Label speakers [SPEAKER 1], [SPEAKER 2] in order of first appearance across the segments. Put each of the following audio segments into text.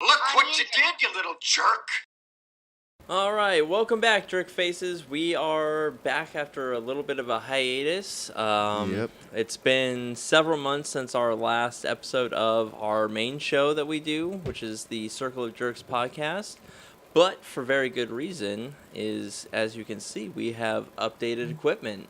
[SPEAKER 1] Look what you did, you little jerk!
[SPEAKER 2] All right, welcome back, Jerk Faces. We are back after a little bit of a hiatus.
[SPEAKER 3] Yep.
[SPEAKER 2] It's been several months since our last episode of our main show that we do, which is the Circle of Jerks podcast. But for very good reason, is as you can see, we have updated equipment.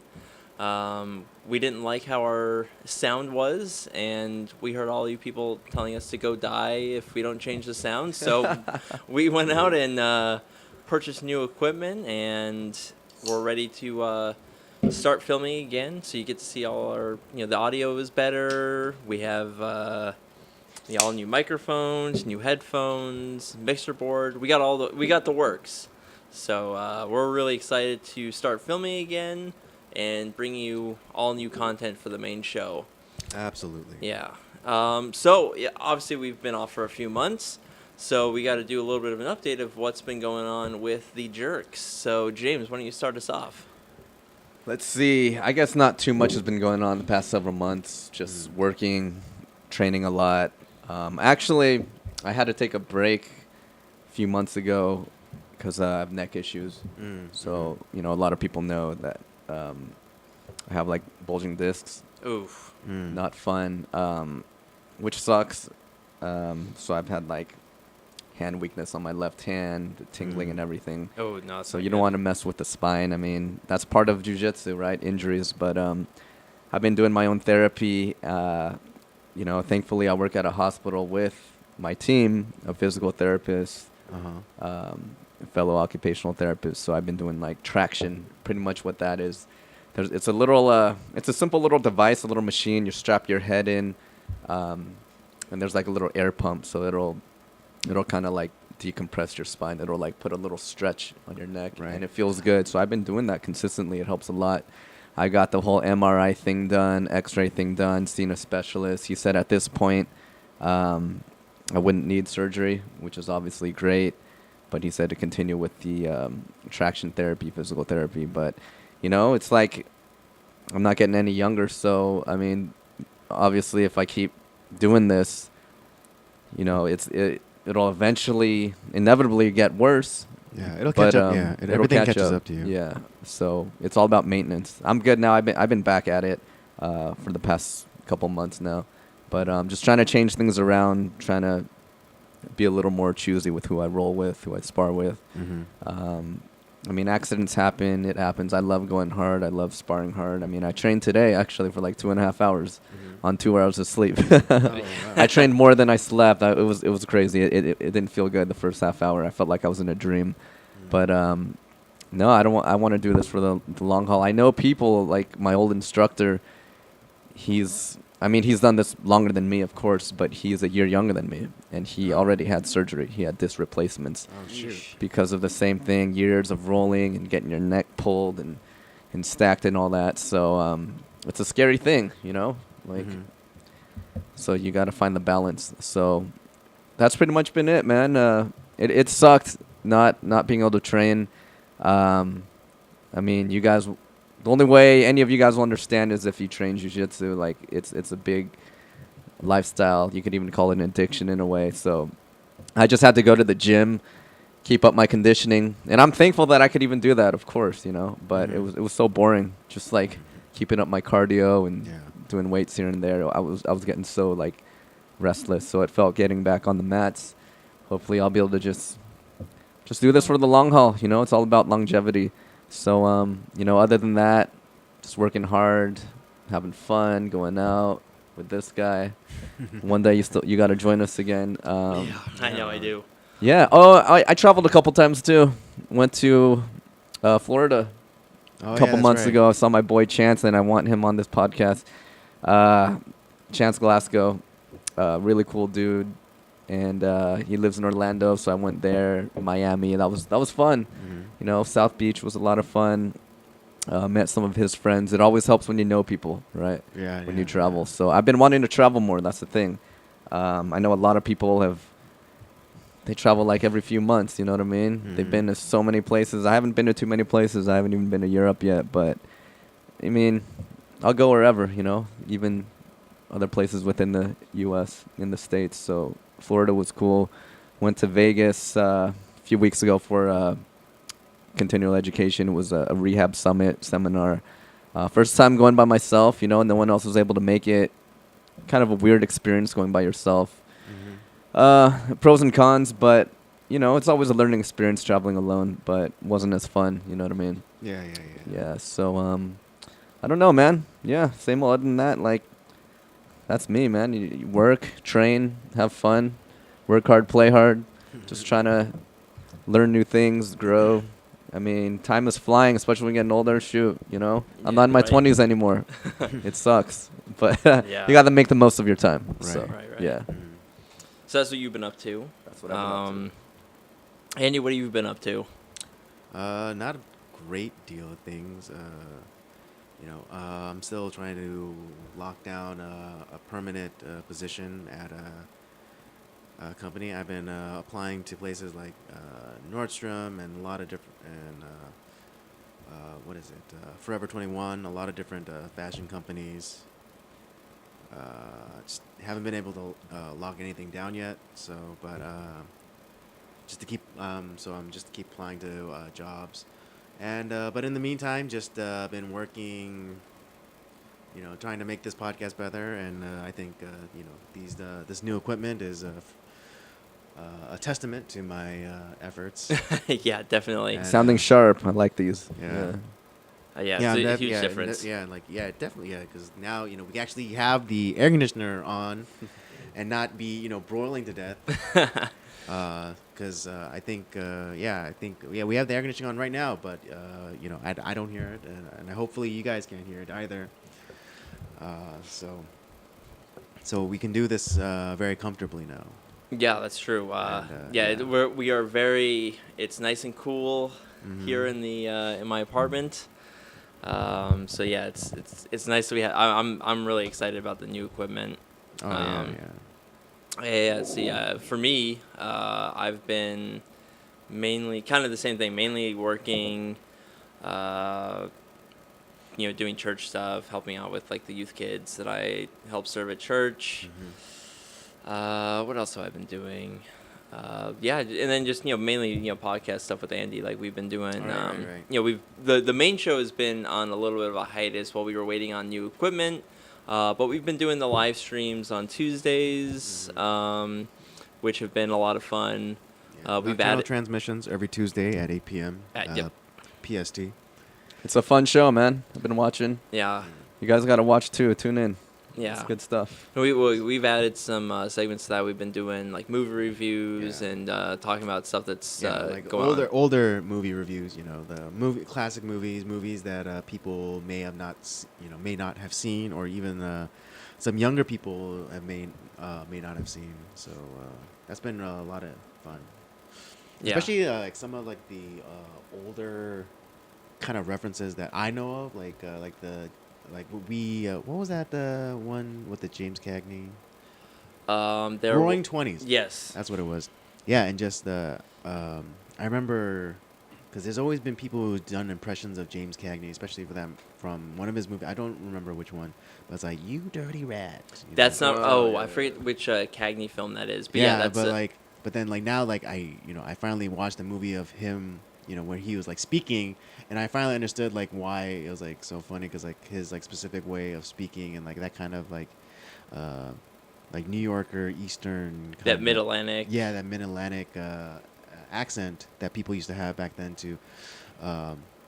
[SPEAKER 2] We didn't like how our sound was, and we heard all you people telling us to go die if we don't change the sound. So we went out and purchased new equipment, and we're ready to start filming again. So you get to see all our, the audio is better. We have all new microphones, new headphones, mixer board. We got the works. So we're really excited to start filming again and bring you all new content for the main show.
[SPEAKER 3] Absolutely.
[SPEAKER 2] Yeah. Obviously we've been off for a few months, so we got to do a little bit of an update of what's been going on with the Jerks. So James, why don't you start us off?
[SPEAKER 4] Let's see. I guess not too much has been going on the past several months. Just working, training a lot. Actually, I had to take a break a few months ago because I have neck issues. So, a lot of people know that I have like bulging discs.
[SPEAKER 2] Oof.
[SPEAKER 4] Not fun, which sucks. So I've had like hand weakness on my left hand, the tingling and everything.
[SPEAKER 2] Oh, no.
[SPEAKER 4] So you don't want to mess with the spine. I mean, that's part of jiu-jitsu, right? Injuries. But I've been doing my own therapy. Thankfully I work at a hospital with my team of physical therapists, fellow occupational therapists. So I've been doing like traction. Pretty much what that is. It's a simple little device, a little machine. You strap your head in, and there's like a little air pump. So it'll kind of like decompress your spine. It'll like put a little stretch on your neck,
[SPEAKER 3] Right.
[SPEAKER 4] and it feels good. So I've been doing that consistently. It helps a lot. I got the whole MRI thing done, X-ray thing done, seen a specialist. He said at this point I wouldn't need surgery, which is obviously great. But he said to continue with the traction therapy, physical therapy. But, it's like I'm not getting any younger. So, I mean, obviously if I keep doing this, it'll eventually, inevitably get worse.
[SPEAKER 3] Yeah, it'll catch up. Yeah,
[SPEAKER 4] it'll
[SPEAKER 3] everything
[SPEAKER 4] catch
[SPEAKER 3] catches up to you.
[SPEAKER 4] Yeah, so it's all about maintenance. I'm good now. I've been back at it for the past couple months now, but just trying to change things around, trying to be a little more choosy with who I roll with, who I spar with. I mean, accidents happen. It happens. I love going hard. I love sparring hard. I mean, I trained today actually for like 2.5 hours on 2 hours of sleep. I trained more than I slept. It was crazy. It didn't feel good the first half hour. I felt like I was in a dream. But no, I don't want. I want to do this for the long haul. I know people like my old instructor. He's done this longer than me, of course, but he's a year younger than me, and he already had surgery. He had disc replacements because of the same thing, years of rolling and getting your neck pulled and stacked and all that. So it's a scary thing, So you got to find the balance. So that's pretty much been it, man. It sucked not being able to train. I mean, you guys. The only way any of you guys will understand is if you train jiu-jitsu. Like, it's a big lifestyle. You could even call it an addiction in a way. So I just had to go to the gym, keep up my conditioning. And I'm thankful that I could even do that, of course, But it was so boring, just, like, keeping up my cardio and doing weights here and there. I was getting so, like, restless. So it felt getting back on the mats. Hopefully I'll be able to just do this for the long haul. It's all about longevity. So, other than that, just working hard, having fun, going out with this guy. One day you got to join us again.
[SPEAKER 2] I know I do.
[SPEAKER 4] Yeah. Oh, I traveled a couple times too. Went to Florida a couple months ago. I saw my boy Chance, and I want him on this podcast. Chance Glasgow, really cool dude. And he lives in Orlando, so I went there, Miami, and that was fun. South Beach was a lot of fun. Met some of his friends. It always helps when you know people, right?
[SPEAKER 3] Yeah.
[SPEAKER 4] When you travel. So I've been wanting to travel more. That's the thing. I know a lot of people they travel like every few months. You know what I mean? They've been to so many places. I haven't been to too many places. I haven't even been to Europe yet. But I mean, I'll go wherever. Even other places within the U.S. in the States. So Florida was cool. Went to Vegas a few weeks ago for continual education. It was a rehab seminar. First time going by myself, and no one else was able to make it. Kind of a weird experience going by yourself. Pros and cons, but it's always a learning experience traveling alone, but wasn't as fun. You know what I mean?
[SPEAKER 3] Yeah.
[SPEAKER 4] Yeah. So I don't know, man. Yeah. Same old. Other than that, like, that's me, man. You work, train, have fun, work hard, play hard. Just trying to learn new things, grow. I mean, time is flying, especially when you're getting older. Shoot, I'm
[SPEAKER 2] Yeah,
[SPEAKER 4] not in my
[SPEAKER 2] right.
[SPEAKER 4] 20s anymore. It sucks, but
[SPEAKER 2] Yeah.
[SPEAKER 4] you got to make the most of your time.
[SPEAKER 3] Right.
[SPEAKER 4] So,
[SPEAKER 2] Right.
[SPEAKER 4] yeah.
[SPEAKER 2] So that's what you've been up to.
[SPEAKER 4] That's what I've been up
[SPEAKER 2] Andy, what have you been up to?
[SPEAKER 3] Not a great deal of things. I'm still trying to lock down a permanent position at a company. I've been applying to places like Nordstrom and a lot of different, and Forever 21, a lot of different fashion companies. Just haven't been able to lock anything down yet. So, but just to keep, so I'm just keep applying to jobs, and but in the meantime, just been working. Trying to make this podcast better, and I think this new equipment is a testament to my efforts.
[SPEAKER 2] Yeah, definitely.
[SPEAKER 3] And,
[SPEAKER 4] Sounding sharp. I like these.
[SPEAKER 3] Yeah.
[SPEAKER 2] Yeah, it's a huge difference.
[SPEAKER 3] Definitely, because now we actually have the air conditioner on, and not be broiling to death. Because I think we have the air conditioning on right now, but I don't hear it, and hopefully you guys can't hear it either. So we can do this very comfortably now.
[SPEAKER 2] Yeah, that's true. We are very. It's nice and cool here in the in my apartment. So yeah, it's nice that we have. I'm really excited about the new equipment. For me, I've been mainly kind of the same thing. Mainly working, doing church stuff, helping out with like the youth kids that I help serve at church. What else have I been doing? And then just mainly podcast stuff with Andy. Like we've been doing.
[SPEAKER 3] Right.
[SPEAKER 2] The main show has been on a little bit of a hiatus while we were waiting on new equipment. But we've been doing the live streams on Tuesdays, which have been a lot of fun. We've added
[SPEAKER 3] transmissions every Tuesday at 8 p.m.
[SPEAKER 2] Yep.
[SPEAKER 3] PST.
[SPEAKER 4] It's a fun show, man. I've been watching.
[SPEAKER 2] Yeah.
[SPEAKER 4] You guys got to watch too. Tune in.
[SPEAKER 2] Yeah.
[SPEAKER 4] It's good stuff.
[SPEAKER 2] We've added some segments to that. We've been doing like movie reviews and talking about stuff that's
[SPEAKER 3] like
[SPEAKER 2] going on.
[SPEAKER 3] older movie reviews. The classic movies that people may not have seen, or even some younger people may not have seen. So that's been a lot of fun.
[SPEAKER 2] Yeah.
[SPEAKER 3] Especially like some of like the older kind of references that I know of, what was that one with the James Cagney?
[SPEAKER 2] Roaring
[SPEAKER 3] 20s.
[SPEAKER 2] Yes.
[SPEAKER 3] That's what it was. Yeah, and just I remember, because there's always been people who've done impressions of James Cagney, especially for them from one of his movies. I don't remember which one, but it's like, "You dirty rat."
[SPEAKER 2] That's not. I forget which Cagney film that is. But that's
[SPEAKER 3] but then now I finally watched the movie of him, where he was like speaking, and I finally understood like why it was like so funny, because like his like specific way of speaking and like that kind of like New Yorker Eastern kind
[SPEAKER 2] that
[SPEAKER 3] of,
[SPEAKER 2] Mid-Atlantic.
[SPEAKER 3] Yeah, that Mid-Atlantic accent that people used to have back then to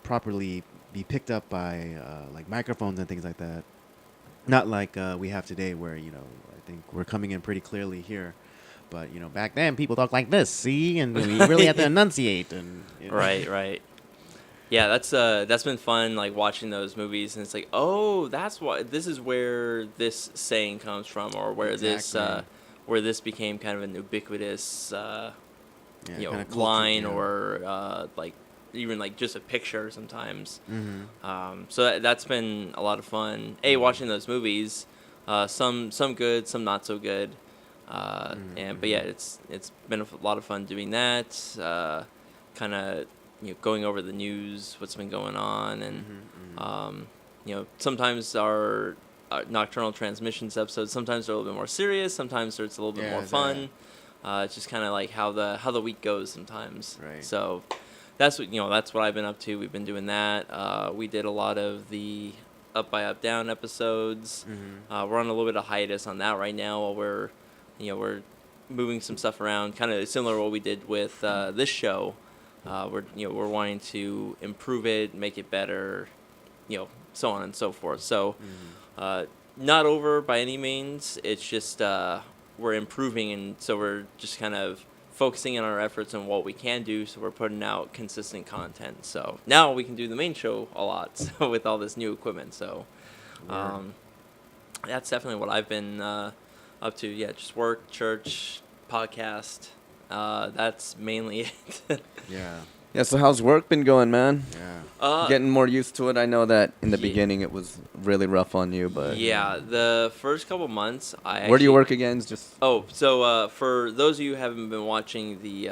[SPEAKER 3] properly be picked up by like microphones and things like that. Not like we have today, where I think we're coming in pretty clearly here. But back then people talked like this, see, and we really have to enunciate. And
[SPEAKER 2] Right. Yeah, that's been fun, like watching those movies, and it's like, oh, that's why this is where this saying comes from, or where this became kind of an ubiquitous line, or like even like just a picture sometimes. So that's been a lot of fun. Watching those movies, some good, some not so good. But yeah, it's been a lot of fun doing that. Kind of going over the news, what's been going on, and sometimes our Nocturnal Transmissions episodes, sometimes they're a little bit more serious, sometimes it's a little bit more fun. It's just kind of like how the week goes sometimes.
[SPEAKER 3] Right.
[SPEAKER 2] So that's that's what I've been up to. We've been doing that. We did a lot of the Up by Up Down episodes. We're on a little bit of hiatus on that right now while we're moving some stuff around, kind of similar to what we did with this show. We're wanting to improve it, make it better, so on and so forth. So not over by any means. It's just we're improving, and so we're just kind of focusing on our efforts and what we can do. So we're putting out consistent content. So now we can do the main show a lot. So with all this new equipment, so that's definitely what I've been up to. Yeah, just work, church, podcast. That's mainly it.
[SPEAKER 3] Yeah.
[SPEAKER 4] Yeah. So how's work been going, man?
[SPEAKER 3] Yeah.
[SPEAKER 4] Getting more used to it. I know that in the beginning it was really rough on you, but
[SPEAKER 2] Yeah, the first couple months,
[SPEAKER 4] where do you work again? Just
[SPEAKER 2] So for those of you who haven't been watching the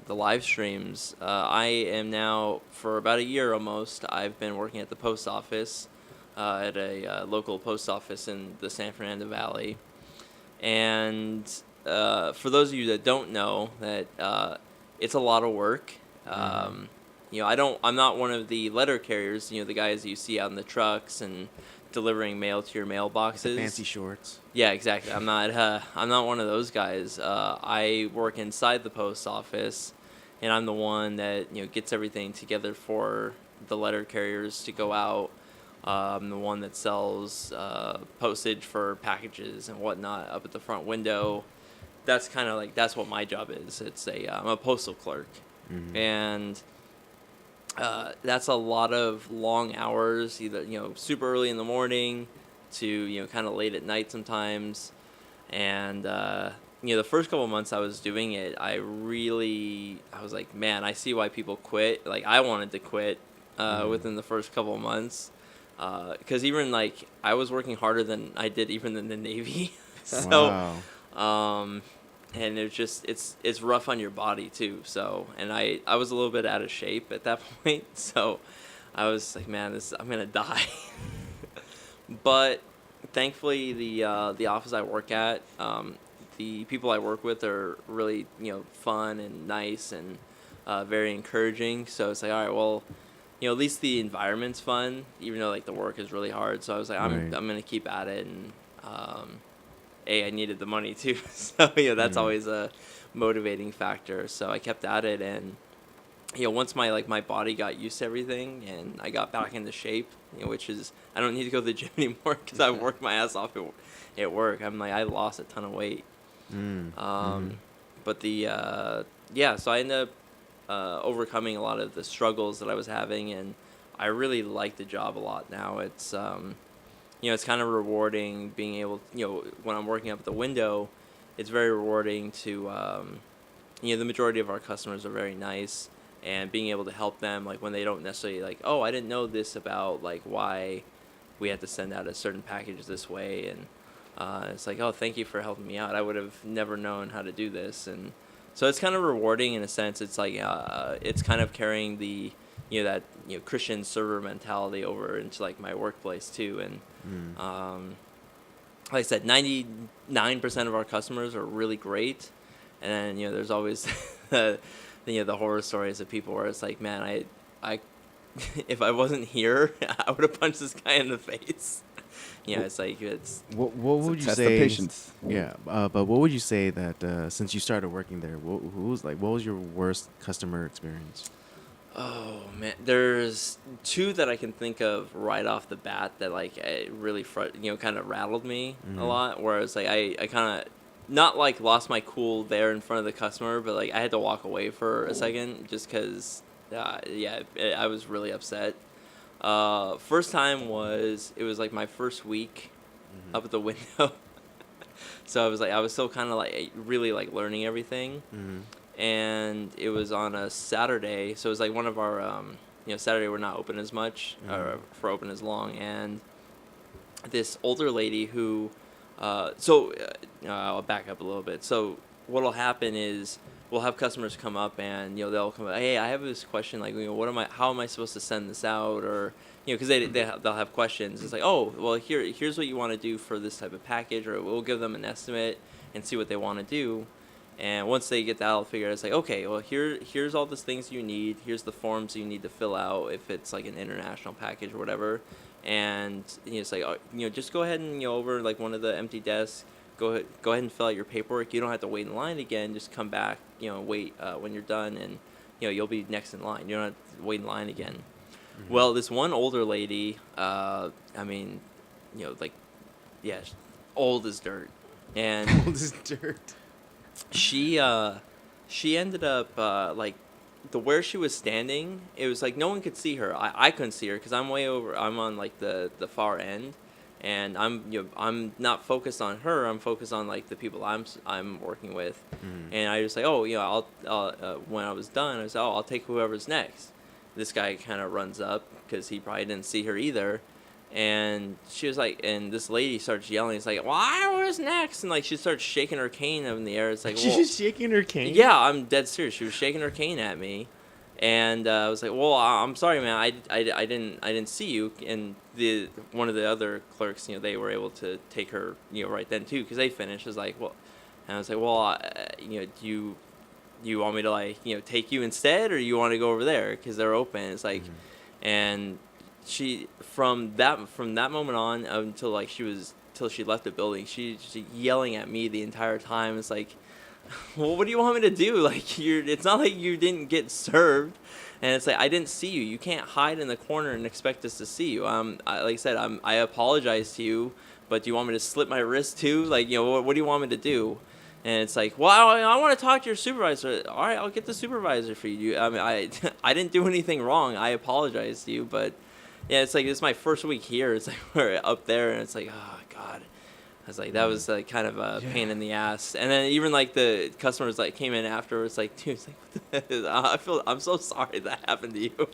[SPEAKER 2] live streams, I am now, for about a year almost, I've been working at the post office, at a local post office in the San Fernando Valley. And for those of you that don't know, that it's a lot of work. I'm not one of the letter carriers, the guys you see out in the trucks and delivering mail to your mailboxes.
[SPEAKER 3] Fancy shorts.
[SPEAKER 2] Yeah, exactly. I'm not one of those guys. I work inside the post office, and I'm the one that gets everything together for the letter carriers to go out. I'm the one that sells postage for packages and whatnot up at the front window. That's kind of like, that's what my job is. I'm a postal clerk, and that's a lot of long hours, either super early in the morning to kind of late at night sometimes. And the first couple months I was doing it, I was like, man, I see why people quit. Like, I wanted to quit within the first couple of months, because even like I was working harder than I did even in the Navy. So
[SPEAKER 3] Wow.
[SPEAKER 2] and it's rough on your body too. So, and I was a little bit out of shape at that point. So I was like, man, I'm gonna die. But thankfully, the office I work at, the people I work with are really fun and nice and very encouraging. So it's like, all right, well, at least the environment's fun, even though like the work is really hard. So I was like, I'm gonna keep at it, and I needed the money too. So that's always a motivating factor. So I kept at it, and once my body got used to everything and I got back into shape, which is, I don't need to go to the gym anymore because I worked my ass off at work. I lost a ton of weight. But so I ended up overcoming a lot of the struggles that I was having, and I really like the job a lot now. It's it's kind of rewarding being able, when I'm working up at the window, it's very rewarding to, the majority of our customers are very nice, and being able to help them, like when they don't necessarily like, oh, I didn't know this about like why we had to send out a certain package this way, and it's like, oh, thank you for helping me out. I would have never known how to do this. And so it's kind of rewarding in a sense. It's like it's kind of carrying the that Christian server mentality over into like my workplace too. And like I said, 99% of our customers are really great, and then there's always the horror stories of people where it's like, man, I if I wasn't here, I would have punched this guy in the face. It's like,
[SPEAKER 3] What would you
[SPEAKER 4] test
[SPEAKER 3] say?
[SPEAKER 4] of patience.
[SPEAKER 3] Yeah, but what would you say that since you started working there, what was your worst customer experience?
[SPEAKER 2] oh man, there's two that I can think of right off the bat that like it really kind of rattled me a lot. Whereas like I kind of not like lost my cool there in front of the customer, but like I had to walk away for a second just because I was really upset. First time it was like my first week up at the window. So I was still kind of like really like learning everything. And it was on a Saturday, so it was like one of our Saturday we're not open as much or for open as long. And this older lady who I'll back up a little bit. So what'll happen is we'll have customers come up, and they'll come, hey, I have this question, like how am I supposed to send this out, or because they'll have questions. It's like, oh, well, here's what you want to do for this type of package, or we'll give them an estimate and see what they want to do. And once they get that all figured out, it's like, okay, well, here's all the things you need. Here's the forms you need to fill out if it's like an international package or whatever. And it's like, just go ahead and over like one of the empty desks. Go ahead and fill out your paperwork. You don't have to wait in line again. Just come back, wait when you're done, and you'll be next in line. You don't have to wait in line again. Mm-hmm. Well, this one older lady, like, yeah, old as dirt, and
[SPEAKER 3] Old as dirt.
[SPEAKER 2] she ended up like where she was standing, it was like no one could see her. I couldn't see her because I'm on like the far end, and I'm not focused on her. I'm focused on like the people I'm working with. And I was like, I'll when I was done, I was like, I'll take whoever's next. This guy kind of runs up because he probably didn't see her either. And she was like, and this lady starts yelling. It's like, well, I was next. And like, she starts shaking her cane up in the air. It's like,
[SPEAKER 3] She's shaking her cane?
[SPEAKER 2] Yeah, I'm dead serious. She was shaking her cane at me. And I was like, well, I'm sorry, man. I didn't see you. And one of the other clerks, they were able to take her, right then too, because they finished. I was like, well, and I was like, well, do you want me to like, take you instead, or you want to go over there because they're open? It's like, and she from that moment on until she left the building, she yelling at me the entire time. It's like, well, what do you want me to do? Like, it's not like you didn't get served, and it's like I didn't see you. You can't hide in the corner and expect us to see you. Like I said, I apologize to you, but do you want me to slit my wrist too? Like, what do you want me to do? And it's like, well, I want to talk to your supervisor. All right, I'll get the supervisor for you. I mean, I didn't do anything wrong. I apologize to you, but yeah, it's like, it's my first week here. It's like we're up there, and it's like, oh God. I was like, that was like kind of a pain in the ass. And then even like the customers like came in afterwards, like, dude, it's like, what the I'm so sorry that happened to you.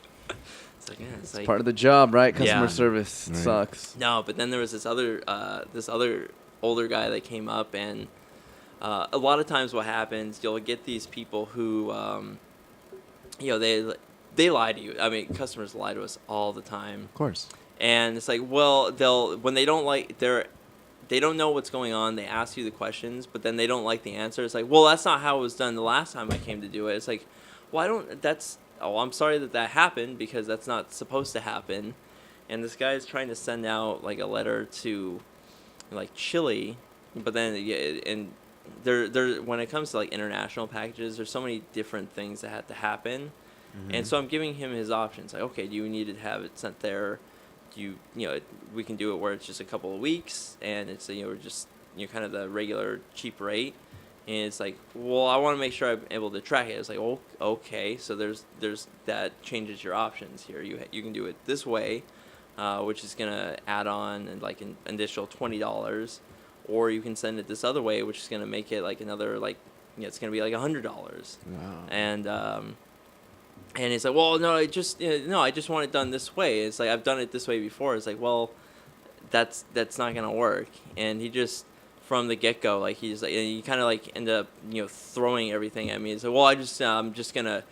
[SPEAKER 2] It's like, yeah, it's like,
[SPEAKER 4] part of the job, right? Customer
[SPEAKER 2] Yeah.
[SPEAKER 4] service
[SPEAKER 3] Right.
[SPEAKER 4] sucks.
[SPEAKER 2] No, but then there was this other older guy that came up, and a lot of times what happens, you'll get these people who, they lie to you. I mean, customers lie to us all the time.
[SPEAKER 3] Of course.
[SPEAKER 2] And it's like, well, when they don't know what's going on, they ask you the questions, but then they don't like the answer. It's like, well, that's not how it was done the last time I came to do it. It's like, well, I'm sorry that happened, because that's not supposed to happen. And this guy is trying to send out like a letter to like Chile, but then and there when it comes to like international packages, there's so many different things that have to happen. And so I'm giving him his options. Like, okay, do you need to have it sent there? We can do it where it's just a couple of weeks, and it's just kind of the regular cheap rate. And it's like, well, I want to make sure I'm able to track it. It's like, oh, okay, so there's that changes your options here. You can do it this way, which is gonna add on and like an additional $20, or you can send it this other way, which is gonna make it like another it's gonna be like $100.
[SPEAKER 3] Wow.
[SPEAKER 2] And it's like, well, no, I just want it done this way. It's like, I've done it this way before. It's like, well, that's not gonna work. And he just, from the get go, like, he's like, and you kind of like end up throwing everything at me. It's like, well, I'm just gonna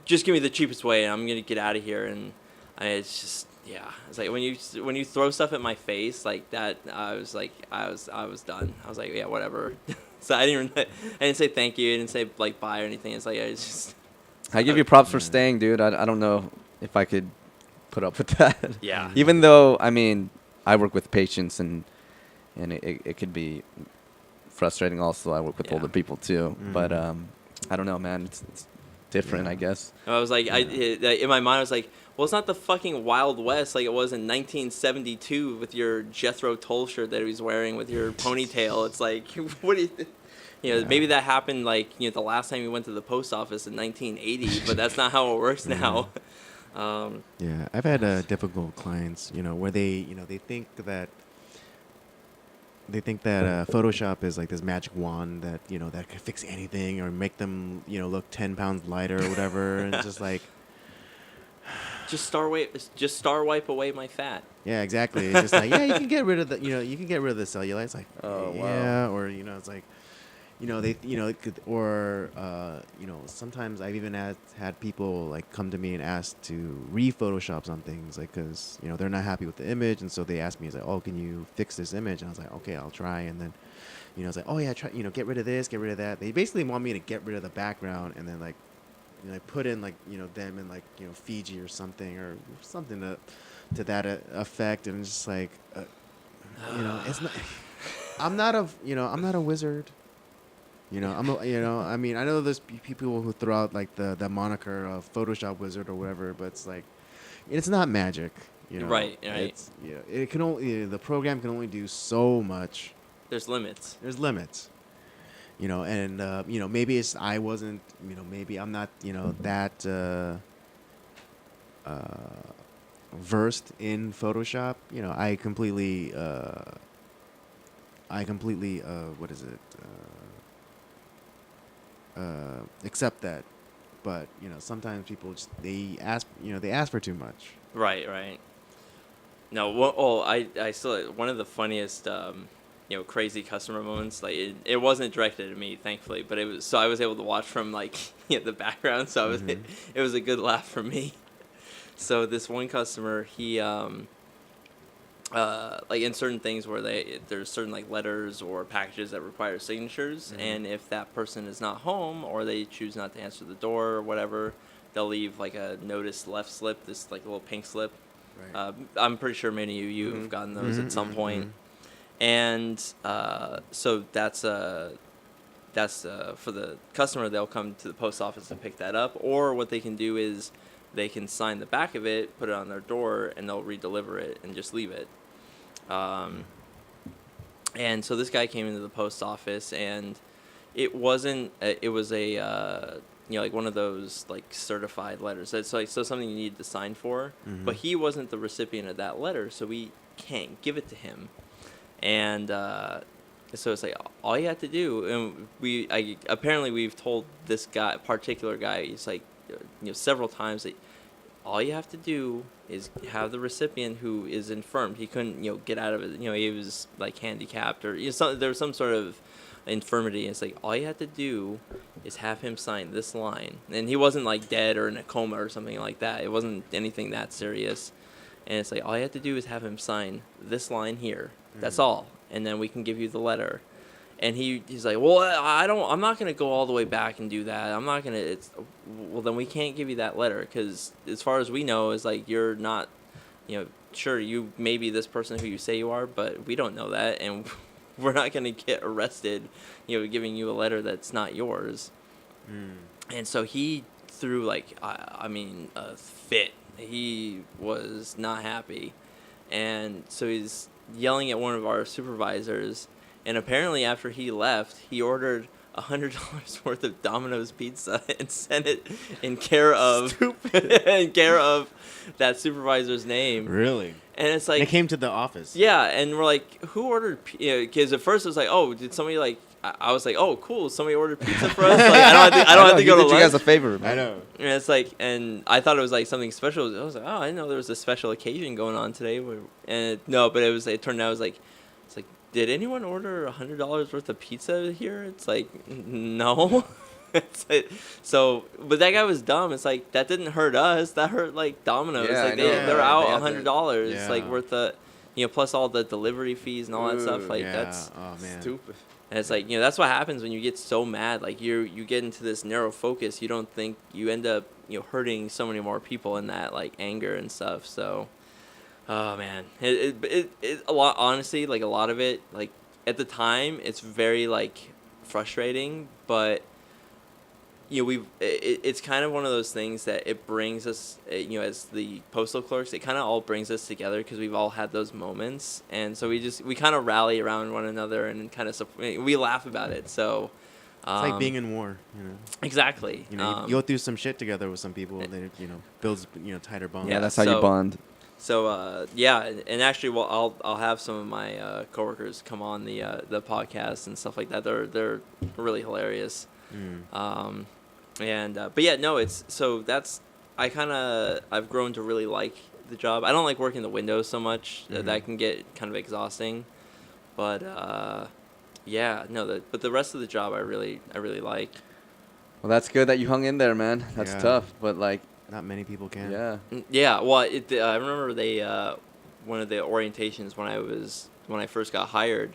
[SPEAKER 2] give me the cheapest way, and I'm gonna get out of here. And it's just, yeah, it's like when you throw stuff at my face like that, I was done. I was like, yeah, whatever. So I didn't say thank you. I didn't say like bye or anything. It's like, it's just.
[SPEAKER 4] I give you props for staying, dude. I don't know if I could put up with that.
[SPEAKER 2] Yeah.
[SPEAKER 4] Even though, I mean, I work with patients, and it could be frustrating also. I work with older people too. But I don't know, man. It's different, I guess.
[SPEAKER 2] I was like, in my mind, I was like, well, it's not the fucking Wild West like it was in 1972 with your Jethro Tull shirt that he was wearing with your ponytail. It's like, what do you... maybe that happened like the last time you went to the post office in 1980, but that's not how it works now.
[SPEAKER 3] Yeah, I've had difficult clients, where they think that Photoshop is like this magic wand that that could fix anything or make them look 10 pounds lighter or whatever, and just like
[SPEAKER 2] just star wipe away my fat.
[SPEAKER 3] yeah, exactly. It's just like, yeah, you can get rid of the you can get rid of the cellulite. It's like,
[SPEAKER 4] Oh, wow.
[SPEAKER 3] yeah, or it's like. They it could, or sometimes I've even had people like come to me and ask to re-Photoshop some things, like, because they're not happy with the image, and so they ask me, it's like, oh, can you fix this image? And I was like, okay, I'll try. And then it's like, oh yeah, try, get rid of this, get rid of that. They basically want me to get rid of the background and then like, like put in like, them in like, Fiji or something to that effect. And it's just like, it's not. I'm not a wizard. I mean, I know there's people who throw out like the moniker of Photoshop wizard or whatever, but it's like, it's not magic.
[SPEAKER 2] Right.
[SPEAKER 3] It's, it can only, the program can only do so much.
[SPEAKER 2] There's limits.
[SPEAKER 3] There's limits. And maybe it's I wasn't, maybe I'm not, that versed in Photoshop. I completely what is it? Accept that. But, sometimes people just they ask for too much.
[SPEAKER 2] Right. No, well, I still, one of the funniest crazy customer moments, like it wasn't directed at me, thankfully, but it was, so I was able to watch from like the background, so it was a good laugh for me. So this one customer, he like in certain things where there's certain like letters or packages that require signatures, and if that person is not home or they choose not to answer the door or whatever, they'll leave like a notice left slip, this like little pink slip.
[SPEAKER 3] Right.
[SPEAKER 2] I'm pretty sure many of you have gotten those at some point. And so that's for the customer. They'll come to the post office and pick that up, or what they can do is they can sign the back of it, put it on their door, and they'll redeliver it and just leave it. And so this guy came into the post office, and it wasn't. It was a like one of those like certified letters. It's like something you need to sign for, but he wasn't the recipient of that letter, so we can't give it to him. And so it's like all you have to do, and apparently we've told this particular guy, he's like several times that all you have to do is have the recipient who is infirmed. He couldn't get out of it. He was like handicapped or there was some sort of infirmity. It's like all you have to do is have him sign this line, and he wasn't like dead or in a coma or something like that. It wasn't anything that serious. And it's like all you have to do is have him sign this line here. That's all, and then we can give you the letter. And he's like, well, I'm not gonna go all the way back and do that. I'm not gonna. Well, then we can't give you that letter because as far as we know, is like you're not, sure you may be this person who you say you are, but we don't know that, and we're not gonna get arrested, giving you a letter that's not yours. And so he threw like, a fit. He was not happy, and so he's yelling at one of our supervisors. And apparently, after he left, he ordered $100 worth of Domino's pizza and sent it in care of that supervisor's name.
[SPEAKER 3] Really?
[SPEAKER 2] And it's like
[SPEAKER 3] they came to the office.
[SPEAKER 2] Yeah, and we're like, who ordered? Because at first it was like, oh, did somebody like? I was like, oh, cool, somebody ordered pizza for us. Like, I don't have to go to lunch.
[SPEAKER 4] You guys a favor, man.
[SPEAKER 3] I know.
[SPEAKER 2] And it's like, and I thought it was like something special. I was like, oh, I didn't know there was a special occasion going on today. And no, but it turned out it was like, it's like, did anyone order $100 worth of pizza here? It's like, no. It's like, so, but that guy was dumb. It's like that didn't hurt us. That hurt like Domino's.
[SPEAKER 4] Yeah,
[SPEAKER 2] like they're out $100. Like worth the, plus all the delivery fees and all that stuff. Like that's
[SPEAKER 4] stupid.
[SPEAKER 2] And it's like, that's what happens when you get so mad. Like you get into this narrow focus. You don't think you end up hurting so many more people in that like anger and stuff. So, oh man, it a lot, honestly, like a lot of it, like at the time it's very like frustrating, but it's kind of one of those things that it brings us, as the postal clerks, it kind of all brings us together because we've all had those moments, and so we kind of rally around one another and kind of we laugh about it. So
[SPEAKER 3] it's like being in war,
[SPEAKER 2] Exactly.
[SPEAKER 3] You go through some shit together with some people, and it builds tighter bonds.
[SPEAKER 4] Yeah, that's how you bond.
[SPEAKER 2] So yeah, and actually, well, I'll have some of my coworkers come on the podcast and stuff like that. They're really hilarious. But yeah, no, it's so that's I've grown to really like the job. I don't like working the windows so much. That can get kind of exhausting, but yeah, no, but the rest of the job I really like.
[SPEAKER 4] Well, that's good that you hung in there, man. That's tough, but like
[SPEAKER 3] not many people can.
[SPEAKER 2] Yeah. Well, I remember one of the orientations when I first got hired.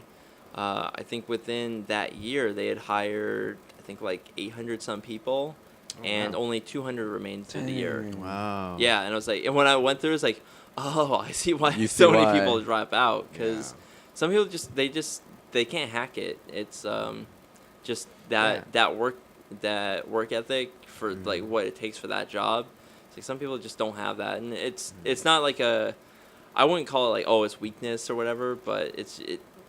[SPEAKER 2] I think within that year they had hired, I think like 800 some people, and
[SPEAKER 3] wow.
[SPEAKER 2] only 200 remained through the year.
[SPEAKER 4] Dang.
[SPEAKER 3] Wow.
[SPEAKER 2] Yeah, and I was like, and when I went through, it's like, oh, I see why
[SPEAKER 4] You
[SPEAKER 2] so
[SPEAKER 4] see
[SPEAKER 2] many
[SPEAKER 4] why.
[SPEAKER 2] people drop out, because
[SPEAKER 3] Yeah.
[SPEAKER 2] some people they can't hack it. It's just that
[SPEAKER 3] Yeah.
[SPEAKER 2] that work ethic for like
[SPEAKER 3] Mhm.
[SPEAKER 2] what it takes for that job. It's like some people just don't have that, and it's not like a, I wouldn't call it like, oh, it's weakness or whatever, but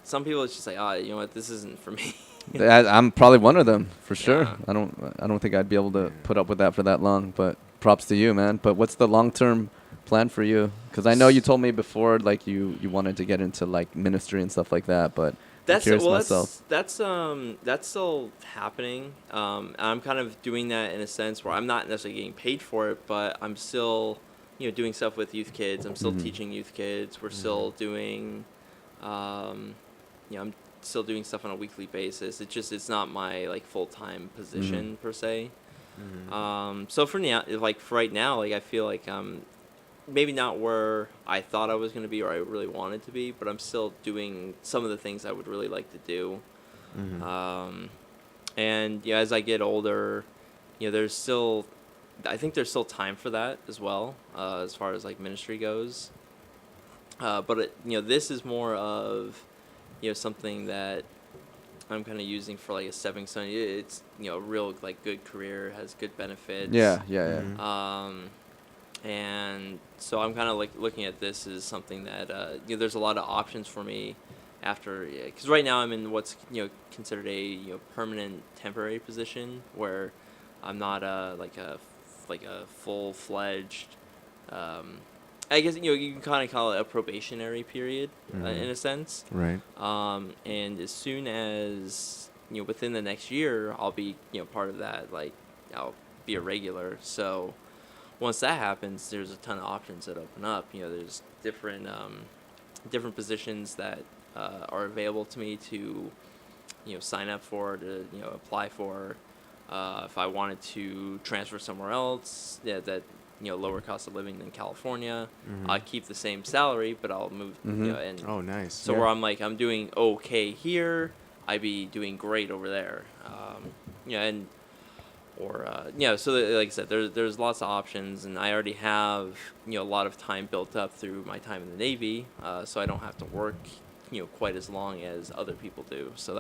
[SPEAKER 2] some people it's just like, ah, you know what, this isn't for me.
[SPEAKER 4] I'm probably one of them for sure.
[SPEAKER 2] Yeah.
[SPEAKER 4] I don't think I'd be able to
[SPEAKER 3] Yeah.
[SPEAKER 4] put up with that for that long. But props to you, man. But what's the long-term plan for you? Because I know you told me before, like you wanted to get into like ministry and stuff like that. But I'm curious myself.
[SPEAKER 2] That's still happening. I'm kind of doing that in a sense where I'm not necessarily getting paid for it, but I'm still, doing stuff with youth kids. I'm still
[SPEAKER 4] Mhm.
[SPEAKER 2] teaching youth kids. We're still doing, I'm still doing stuff on a weekly basis. It's not my like full-time position per se.
[SPEAKER 3] Mhm.
[SPEAKER 2] So for now, like for right now, like I feel like I'm maybe not where I thought I was going to be or I really wanted to be, but I'm still doing some of the things I would really like to do.
[SPEAKER 3] Mhm.
[SPEAKER 2] And as I get older, I think there's still time for that as well, as far as like ministry goes. But this is more of, something that I'm kind of using for like a stepping stone. It's a real like good career, has good benefits.
[SPEAKER 4] Yeah, yeah, yeah.
[SPEAKER 3] Mhm.
[SPEAKER 2] And so I'm kind of like looking at this as something that there's a lot of options for me after, because right now I'm in what's considered a permanent temporary position where I'm not like a full-fledged, I guess you can kind of call it a probationary period in a sense.
[SPEAKER 3] Right.
[SPEAKER 2] And as soon as within the next year I'll be part of that, like I'll be a regular. So once that happens, there's a ton of options that open up. There's different positions that are available to me to sign up for, to apply for. If I wanted to transfer somewhere else, that lower cost of living than California,
[SPEAKER 3] Mhm.
[SPEAKER 2] I keep the same salary, but I'll move.
[SPEAKER 4] Mhm.
[SPEAKER 2] And
[SPEAKER 3] Oh, nice.
[SPEAKER 2] so
[SPEAKER 4] Yeah.
[SPEAKER 2] where I'm doing okay here, I'd be doing great over there. And or so like I said, there's lots of options, and I already have a lot of time built up through my time in the Navy, so I don't have to work quite as long as other people do. So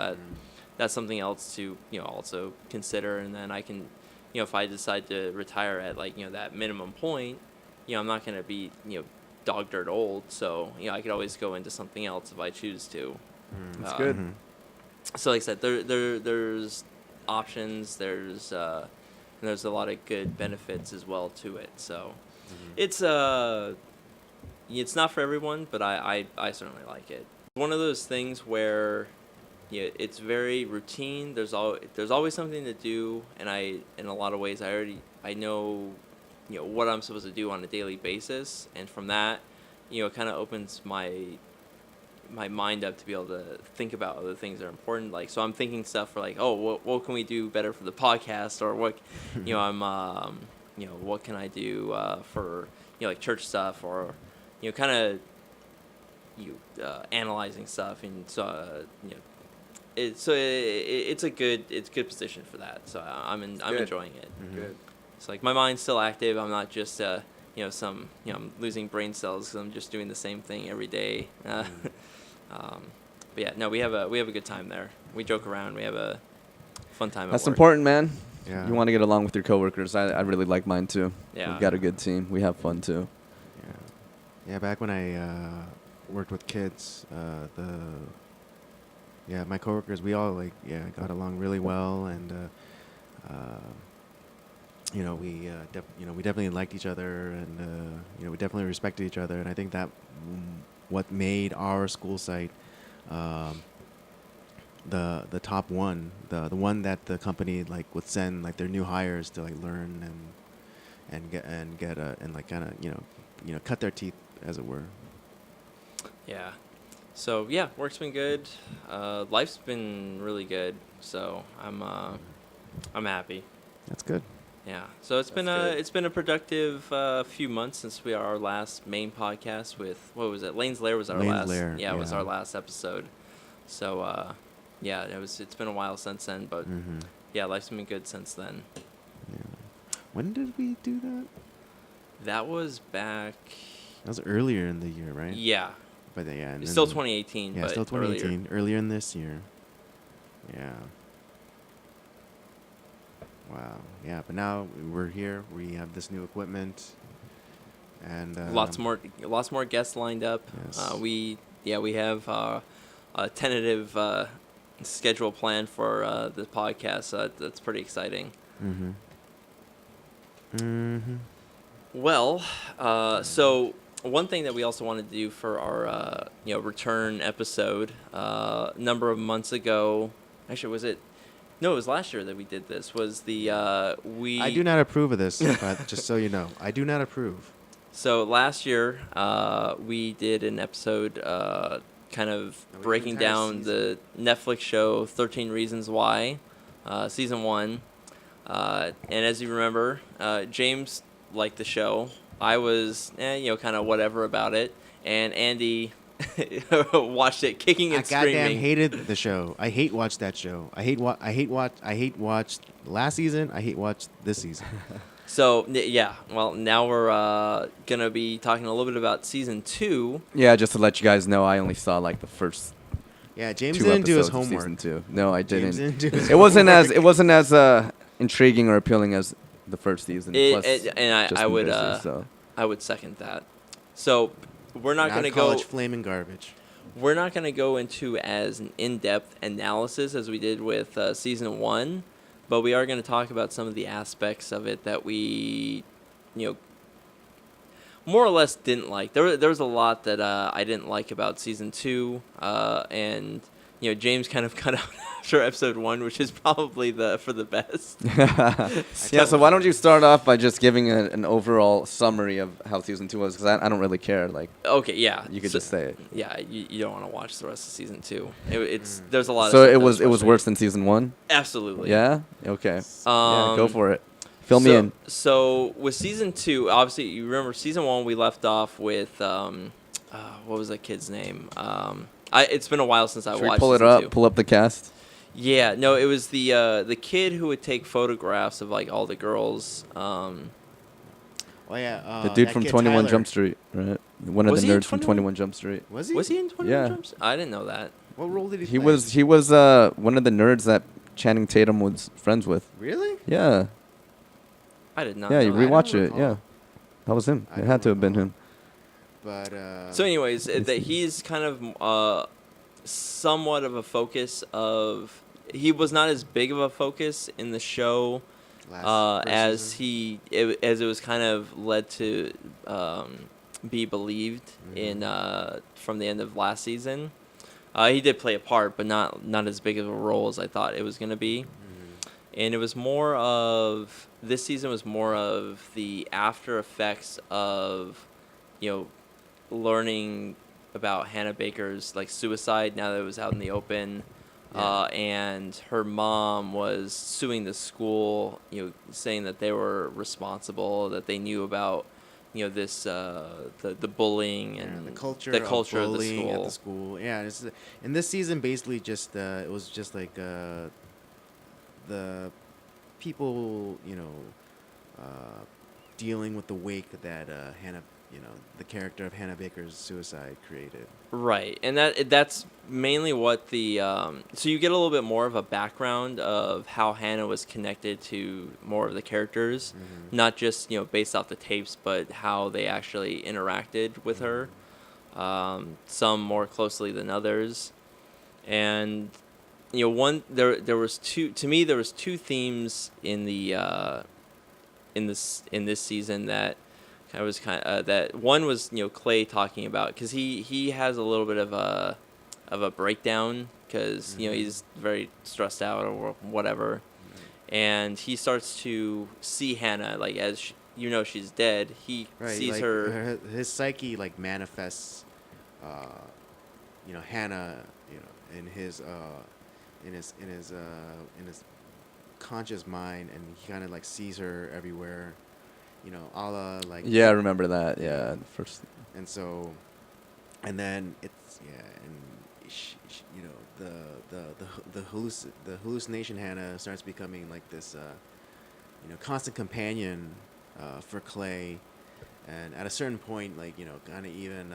[SPEAKER 2] that's something else to also consider. And then I can if I decide to retire at like that minimum point, I'm not gonna be dog dirt old, so I could always go into something else if I choose to.
[SPEAKER 4] That's
[SPEAKER 2] Uh,
[SPEAKER 4] good.
[SPEAKER 3] Mhm.
[SPEAKER 2] So like I said, there's options. There's and there's a lot of good benefits as well to it. So it's not for everyone, but I certainly like it. One of those things where it's very routine. There's always something to do, and in a lot of ways I know what I'm supposed to do on a daily basis, and from that it kind of opens my mind up to be able to think about other things that are important. Like, so I'm thinking stuff for like, oh, what can we do better for the podcast, or what, I'm, what can I do for like church stuff, or kind of analyzing stuff, and so it's a good position for that. So I'm
[SPEAKER 4] good.
[SPEAKER 2] enjoying it.
[SPEAKER 3] Mhm.
[SPEAKER 4] Good.
[SPEAKER 2] It's like my mind's still active. I'm not just I'm losing brain cells because I'm just doing the same thing every day. But yeah, no, we have a good time there. We joke around. We have a fun time.
[SPEAKER 4] That's
[SPEAKER 2] at work.
[SPEAKER 4] important, man.
[SPEAKER 3] Yeah.
[SPEAKER 4] You want to get along with your coworkers. I really like mine too.
[SPEAKER 2] Yeah.
[SPEAKER 4] We've got a good team. We have fun too.
[SPEAKER 3] Yeah. Yeah. Back when I worked with kids, my coworkers, we all got along really well, and we definitely liked each other, and we definitely respected each other, and I think that what made our school site the top one, the one that the company like would send like their new hires to like learn and get and like kind of cut their teeth, as it were.
[SPEAKER 2] Yeah. So yeah, work's been good. Life's been really good. So I'm happy.
[SPEAKER 3] That's good.
[SPEAKER 2] Yeah. So it's been
[SPEAKER 4] That's good.
[SPEAKER 2] it's been a productive few months since our last main podcast with, what was it? Lane's Lair was our
[SPEAKER 3] Lane's
[SPEAKER 2] last.
[SPEAKER 3] Lair,
[SPEAKER 2] Yeah, it was
[SPEAKER 3] yeah.
[SPEAKER 2] our last episode. So yeah, it's been a while since then, but
[SPEAKER 3] Mm-hmm.
[SPEAKER 2] yeah, life's been good since then.
[SPEAKER 3] Yeah. When did we do that?
[SPEAKER 2] That was back.
[SPEAKER 3] That was earlier in the year, right?
[SPEAKER 2] Yeah,
[SPEAKER 3] But yeah, and
[SPEAKER 2] it's still
[SPEAKER 3] then-
[SPEAKER 2] 2018.
[SPEAKER 3] Yeah,
[SPEAKER 2] but
[SPEAKER 3] still 2018.
[SPEAKER 2] Earlier.
[SPEAKER 3] Earlier in this year. Yeah. Wow. Yeah, but now we're here. We have this new equipment, and
[SPEAKER 2] Lots more guests lined up.
[SPEAKER 3] Yes.
[SPEAKER 2] We have a tentative schedule planned for the podcast. So that's pretty exciting.
[SPEAKER 3] Mm-hmm. Mm-hmm.
[SPEAKER 2] Well, so one thing that we also wanted to do for our return episode, a number of months ago, actually was it? No, it was last year that we did this. Was the we?
[SPEAKER 3] I do not approve of this, but just so you know, I do not approve.
[SPEAKER 2] So last year, we did an episode kind of
[SPEAKER 3] No, we did
[SPEAKER 2] breaking
[SPEAKER 3] an entire
[SPEAKER 2] down the Netflix show 13 Reasons Why, season 1. And as you remember, James liked the show. I was, kind of whatever about it. And Andy watched it kicking and
[SPEAKER 3] I goddamn
[SPEAKER 2] screaming.
[SPEAKER 3] hated the show. I hate watch that show. I hate watch last season. I hate watch this season.
[SPEAKER 2] So, yeah, well, now we're going to be talking a little bit about season 2.
[SPEAKER 4] Yeah, just to let you guys know, I only saw like the first
[SPEAKER 3] Yeah, James
[SPEAKER 4] 2
[SPEAKER 3] didn't do his
[SPEAKER 4] episodes of
[SPEAKER 3] homework.
[SPEAKER 4] season 2. No, I
[SPEAKER 3] James
[SPEAKER 4] didn't.
[SPEAKER 3] didn't do his
[SPEAKER 4] It wasn't
[SPEAKER 3] homework.
[SPEAKER 4] as intriguing or appealing as the first season.
[SPEAKER 2] And
[SPEAKER 4] just
[SPEAKER 2] I
[SPEAKER 4] been
[SPEAKER 2] would
[SPEAKER 4] busy, so.
[SPEAKER 2] I would second that. So, we're not going to go
[SPEAKER 3] college flaming garbage.
[SPEAKER 2] we're not going to go into as an in-depth analysis as we did with season 1, but we are going to talk about some of the aspects of it that we, more or less didn't like. There was a lot that I didn't like about season 2, and James kind of cut out after episode 1, which is probably for the best.
[SPEAKER 4] Yeah, so why don't you start off by just giving an overall summary of how season 2 was? Because I don't really care. Like,
[SPEAKER 2] Okay, yeah,
[SPEAKER 4] you could
[SPEAKER 2] so-
[SPEAKER 4] just say it.
[SPEAKER 2] Yeah, you don't want to watch the rest of season 2. It's there's a lot.
[SPEAKER 4] So
[SPEAKER 2] of stuff
[SPEAKER 4] it
[SPEAKER 2] that
[SPEAKER 4] was
[SPEAKER 2] frustrating.
[SPEAKER 4] worse than season 1.
[SPEAKER 2] Absolutely.
[SPEAKER 4] Yeah. Okay. Yeah, go
[SPEAKER 2] Um,
[SPEAKER 4] for it. Fill me in.
[SPEAKER 2] So with season 2, obviously you remember season 1 we left off with what was that kid's name? It's been a while since I
[SPEAKER 4] Should we
[SPEAKER 2] watched.
[SPEAKER 4] pull it
[SPEAKER 2] season
[SPEAKER 4] up?
[SPEAKER 2] 2.
[SPEAKER 4] Pull up the cast.
[SPEAKER 2] Yeah, no, it was the kid who would take photographs of like all the girls.
[SPEAKER 3] Oh yeah,
[SPEAKER 4] The dude
[SPEAKER 3] that
[SPEAKER 4] from
[SPEAKER 3] kid
[SPEAKER 4] 21
[SPEAKER 3] Tyler.
[SPEAKER 4] Jump Street, right? One of
[SPEAKER 2] Was
[SPEAKER 4] the
[SPEAKER 2] he in
[SPEAKER 4] nerds from
[SPEAKER 2] 21?
[SPEAKER 4] 21 Jump Street.
[SPEAKER 3] Was he?
[SPEAKER 2] Was he in 21
[SPEAKER 4] Yeah.
[SPEAKER 2] Jumps? I didn't know that.
[SPEAKER 3] What role did he
[SPEAKER 4] He
[SPEAKER 3] play?
[SPEAKER 4] was one of the nerds that Channing Tatum was friends with.
[SPEAKER 3] Really?
[SPEAKER 4] Yeah.
[SPEAKER 2] I did not.
[SPEAKER 4] Yeah,
[SPEAKER 2] know
[SPEAKER 4] you
[SPEAKER 2] that.
[SPEAKER 4] rewatch
[SPEAKER 3] don't
[SPEAKER 4] it.
[SPEAKER 3] recall.
[SPEAKER 4] Yeah. That was him.
[SPEAKER 3] I
[SPEAKER 4] It
[SPEAKER 3] don't
[SPEAKER 4] had to have been
[SPEAKER 3] recall.
[SPEAKER 4] him.
[SPEAKER 3] But
[SPEAKER 2] So, anyways, that he's kind of somewhat of a focus of. He was not as big of a focus in the show
[SPEAKER 3] first
[SPEAKER 2] as
[SPEAKER 3] season.
[SPEAKER 2] as it was kind of led to be believed
[SPEAKER 3] Mhm.
[SPEAKER 2] in from the end of last season. He did play a part, but not as big of a role as I thought it was going to be.
[SPEAKER 3] Mhm.
[SPEAKER 2] And it was more of this season was more of the after effects of learning about Hannah Baker's like suicide now that it was out in the open.
[SPEAKER 3] Yeah.
[SPEAKER 2] And her mom was suing the school, saying that they were responsible, that they knew about, this the bullying and
[SPEAKER 3] Yeah, the culture
[SPEAKER 2] of
[SPEAKER 3] of
[SPEAKER 2] the
[SPEAKER 3] bullying
[SPEAKER 2] school.
[SPEAKER 3] at the school. Yeah, and this season basically just it was just like the people dealing with the wake that Hannah, the character of Hannah Baker's suicide created.
[SPEAKER 2] Right, and that's mainly what the so you get a little bit more of a background of how Hannah was connected to more of the characters, not just based off the tapes, but how they actually interacted with her, some more closely than others, and there was two themes in the in this season that. I was that one was Clay talking about because he has a little bit of a breakdown because he's very stressed out or whatever, and he starts to see Hannah like as she's dead. He sees
[SPEAKER 3] like,
[SPEAKER 2] her.
[SPEAKER 3] His psyche like manifests, Hannah, in his conscious mind, and he kind of like sees her everywhere. A la like.
[SPEAKER 4] Yeah, I remember that. Yeah, the first.
[SPEAKER 3] And so, and then it's you know, the hallucination Hannah starts becoming like this, you know, constant companion for Clay, and at a certain point, like, you know, kind of even,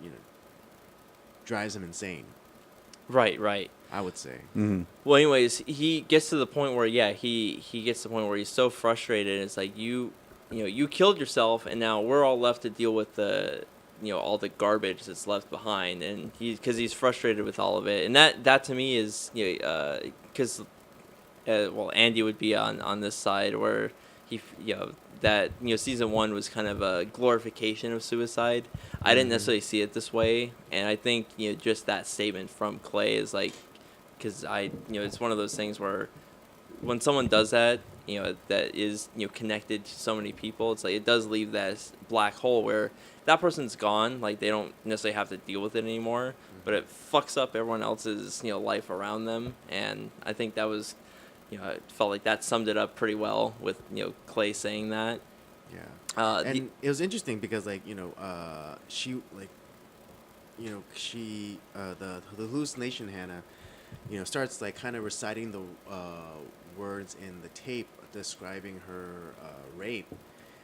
[SPEAKER 3] you know, drives him insane.
[SPEAKER 2] Right, right.
[SPEAKER 3] I would say.
[SPEAKER 4] Mm-hmm.
[SPEAKER 2] Well, anyways, he gets to the point where, yeah, he gets to the point where he's so frustrated. It's like you know, you killed yourself, and now we're all left to deal with the, you know, all the garbage that's left behind, and because he's frustrated with all of it, and that to me is, you know, because, well, Andy would be on this side where you know, that, you know, season 1 was kind of a glorification of suicide. I didn't necessarily see it this way, and I think, you know, just that statement from Clay is like, because you know, it's one of those things where when someone does that, you know, that is, you know, connected to so many people, it's like it does leave that black hole where that person's gone, like they don't necessarily have to deal with it anymore, but it fucks up everyone else's, you know, life around them, and I think that was, you know, it felt like that summed it up pretty well with, you know, Clay saying that.
[SPEAKER 3] Yeah. And it was interesting because, like, you know, she, like, you know, she, the hallucination Hannah, you know, starts like kind of reciting the words in the tape describing her rape,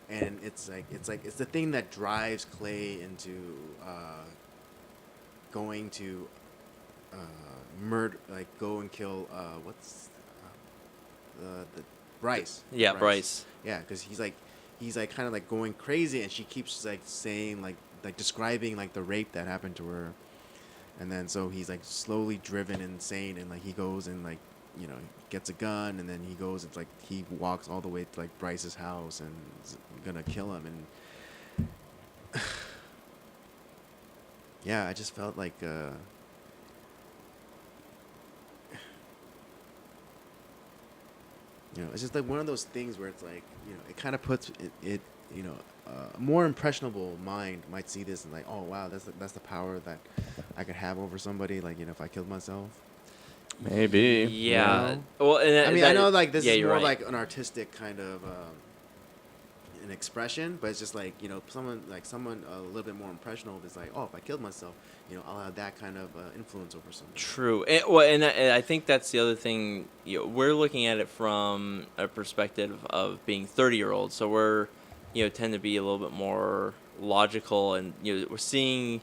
[SPEAKER 3] and it's the thing that drives Clay into going to murder, like go and kill what's the Bryce.
[SPEAKER 2] Yeah, Bryce.
[SPEAKER 3] Yeah, because he's like kind of like going crazy, and she keeps like saying like describing like the rape that happened to her, and then so he's like slowly driven insane, and like he goes and like, you know, gets a gun, and then he goes and like he walks all the way to like Bryce's house and is gonna kill him, and yeah, I just felt like you know, it's just like one of those things where it's like, you know, it kind of puts it you know, a more impressionable mind might see this and like, oh wow, that's the power that I could have over somebody, like, you know, if I killed myself.
[SPEAKER 4] Maybe.
[SPEAKER 2] Yeah.
[SPEAKER 3] You know?
[SPEAKER 2] Well, and
[SPEAKER 3] I mean, I know like this
[SPEAKER 2] yeah,
[SPEAKER 3] is
[SPEAKER 2] you're
[SPEAKER 3] more
[SPEAKER 2] right.
[SPEAKER 3] like an artistic kind of an expression, but it's just like, you know, someone a little bit more impressionable is like, oh, if I killed myself, you know, I'll have that kind of influence over somebody.
[SPEAKER 2] True. And I think that's the other thing. You know, we're looking at it from a perspective of being 30-year-olds, so we're, you know, tend to be a little bit more logical, and, you know, we're seeing,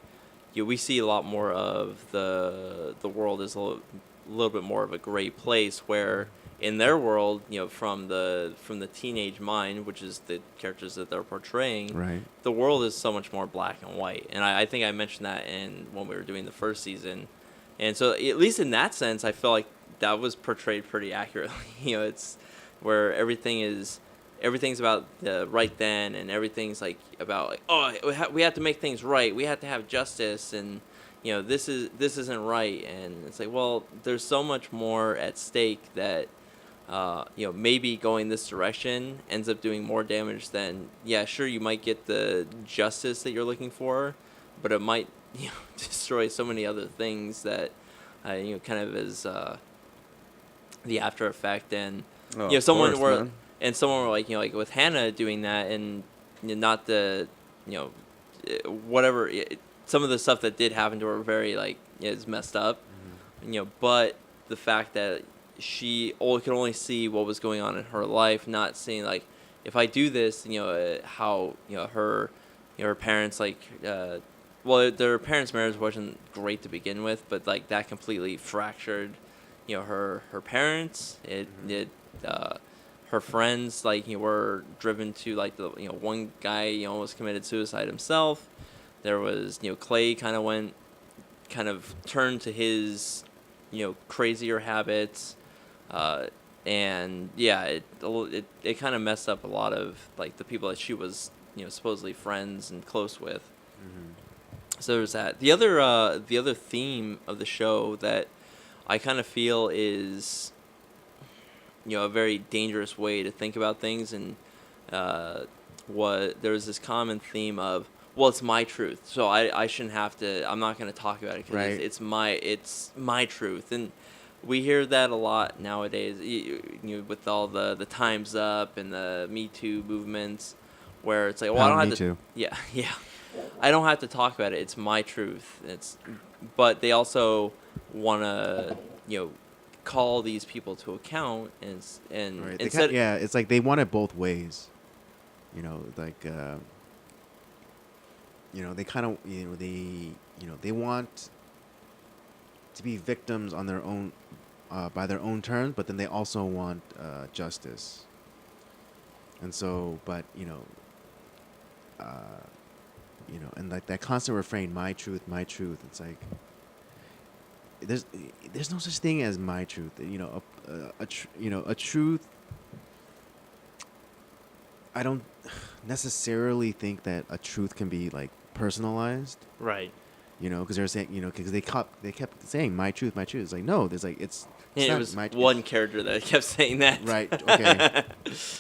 [SPEAKER 2] you know, we see a lot more of the world as a little bit more of a gray place, where in their world, you know, from the teenage mind, which is the characters that they're portraying,
[SPEAKER 3] Right.
[SPEAKER 2] the world is so much more black and white. And I think I mentioned that when we were doing the first season. And so at least in that sense, I feel like that was portrayed pretty accurately. You know, it's where everything's about the right then, and everything's like about like, oh, we have to make things right. We have to have justice, and, you know, this isn't right. And it's like, well, there's so much more at stake that, you know, maybe going this direction ends up doing more damage than, yeah, sure, you might get the justice that you're looking for, but it might, you know, destroy so many other things that, you know, kind of is the after effect. And,
[SPEAKER 4] Oh,
[SPEAKER 2] you know,
[SPEAKER 4] of
[SPEAKER 2] someone
[SPEAKER 4] course,
[SPEAKER 2] were,
[SPEAKER 4] man.
[SPEAKER 2] and someone were like, you know, like with Hannah doing that, and, you know, not the, you know, whatever, some of the stuff that did happen to her very, like, is messed up, you know, but the fact that she could only see what was going on in her life, not seeing, like, if I do this, you know, how, you know, her parents, like, well, their parents' marriage wasn't great to begin with, but, like, that completely fractured, you know, her parents. Her friends, like, you know, were driven to, like, the, you know, one guy, you know, almost committed suicide himself. There was, you know, Clay kind of turned to his, you know, crazier habits. And yeah, it kind of messed up a lot of, like, the people that she was, you know, supposedly friends and close with. So there's that. The other theme of the show that I kind of feel is, you know, a very dangerous way to think about things, and there was this common theme of, well, it's my truth, so I shouldn't have to. I'm not going to talk about it because
[SPEAKER 3] Right.
[SPEAKER 2] it's my truth, and we hear that a lot nowadays. You know, with all the Time's Up and the Me Too movements, where it's like, well, I don't have
[SPEAKER 3] Me
[SPEAKER 2] to.
[SPEAKER 3] Too.
[SPEAKER 2] Yeah, yeah. I don't have to talk about it. It's my truth. but they also want to, call these people to account and
[SPEAKER 3] Right.
[SPEAKER 2] instead.
[SPEAKER 3] Yeah, it's like they want it both ways. Like they kind of they want to be victims on their own by their own terms, but then they also want justice. And so, but and like that constant refrain, my truth, my truth. It's like there's no such thing as my truth. A truth. I don't necessarily think that a truth can be like personalized.
[SPEAKER 2] Right.
[SPEAKER 3] Because they're saying, because they kept saying my truth, my truth. It's like no, there's like it's
[SPEAKER 2] Yeah,
[SPEAKER 3] not
[SPEAKER 2] it was
[SPEAKER 3] my
[SPEAKER 2] one character that kept saying that.
[SPEAKER 3] Right. Okay.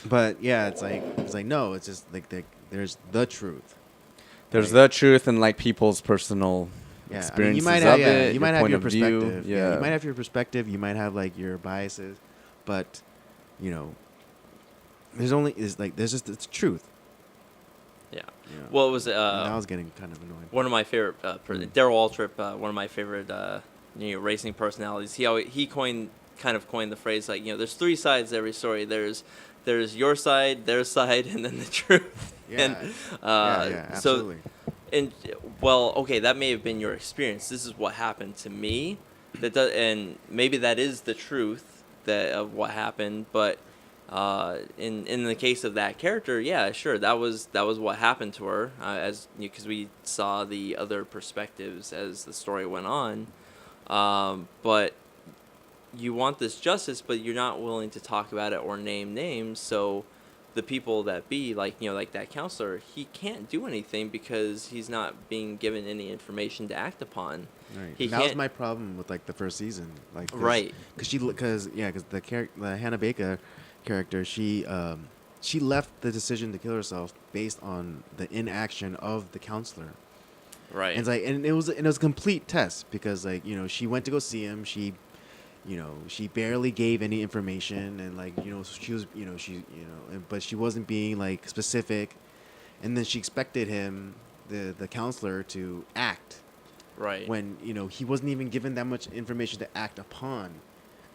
[SPEAKER 3] But yeah, it's like no, it's just like there's the truth.
[SPEAKER 4] There's
[SPEAKER 3] Right.
[SPEAKER 4] the truth and like people's personal
[SPEAKER 3] Yeah,
[SPEAKER 4] experiences
[SPEAKER 3] you might have,
[SPEAKER 4] of
[SPEAKER 3] yeah,
[SPEAKER 4] it.
[SPEAKER 3] you might have
[SPEAKER 4] point
[SPEAKER 3] your
[SPEAKER 4] of view.
[SPEAKER 3] perspective. Yeah, you might have your perspective. You might have like your biases, but there's just it's truth.
[SPEAKER 2] Yeah.
[SPEAKER 3] You know?
[SPEAKER 2] Well, it was
[SPEAKER 3] And that was getting kind of annoying.
[SPEAKER 2] one of my favorite Daryl Waltrip, one of my favorite racing personalities. He coined the phrase like there's three sides to every story. There's your side, their side, and then the truth.
[SPEAKER 3] Yeah.
[SPEAKER 2] And,
[SPEAKER 3] Yeah, absolutely.
[SPEAKER 2] And well, okay, that may have been your experience. This is what happened to me. And maybe that is the truth of what happened. But in the case of that character, yeah, sure, that was what happened to her. Because we saw the other perspectives as the story went on. But you want this justice, but you're not willing to talk about it or name names. So the people that be like that counselor, he can't do anything because he's not being given any information to act upon.
[SPEAKER 3] Right.
[SPEAKER 2] He
[SPEAKER 3] That was
[SPEAKER 2] can't-
[SPEAKER 3] my problem with like the first season, like
[SPEAKER 2] Right.
[SPEAKER 3] because the Hannah Baker character, she left the decision to kill herself based on the inaction of the counselor.
[SPEAKER 2] Right.
[SPEAKER 3] And it's like, and it was a complete test because like she went to go see him. She barely gave any information, and like she was but she wasn't being like specific, and then she expected him, the counselor, to act
[SPEAKER 2] Right.
[SPEAKER 3] when he wasn't even given that much information to act upon.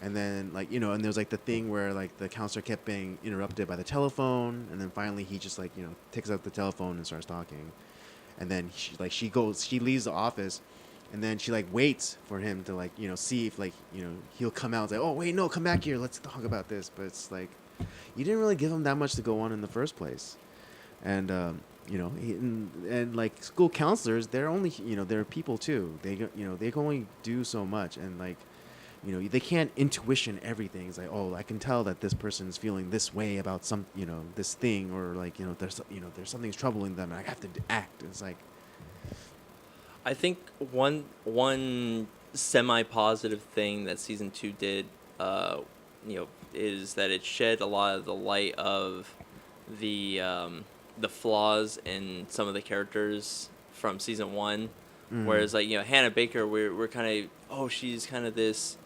[SPEAKER 3] And then like and there's like the thing where like the counselor kept being interrupted by the telephone, and then finally he just like takes out the telephone and starts talking. And then she leaves the office, and then she like waits for him to like see if like he'll come out and say, oh wait, no, come back here, let's talk about this. But it's like you didn't really give him that much to go on in the first place. And and like school counselors, they're only they're people too. They they can only do so much, and like they can't intuition everything. It's like, oh, I can tell that this person's feeling this way about some this thing, or like there's something's troubling them, and I have to act. It's like
[SPEAKER 2] I think one semi-positive thing that season 2 did, is that it shed a lot of the light of the flaws in some of the characters from season 1. Whereas like Hannah Baker, we're kind of she's kind of this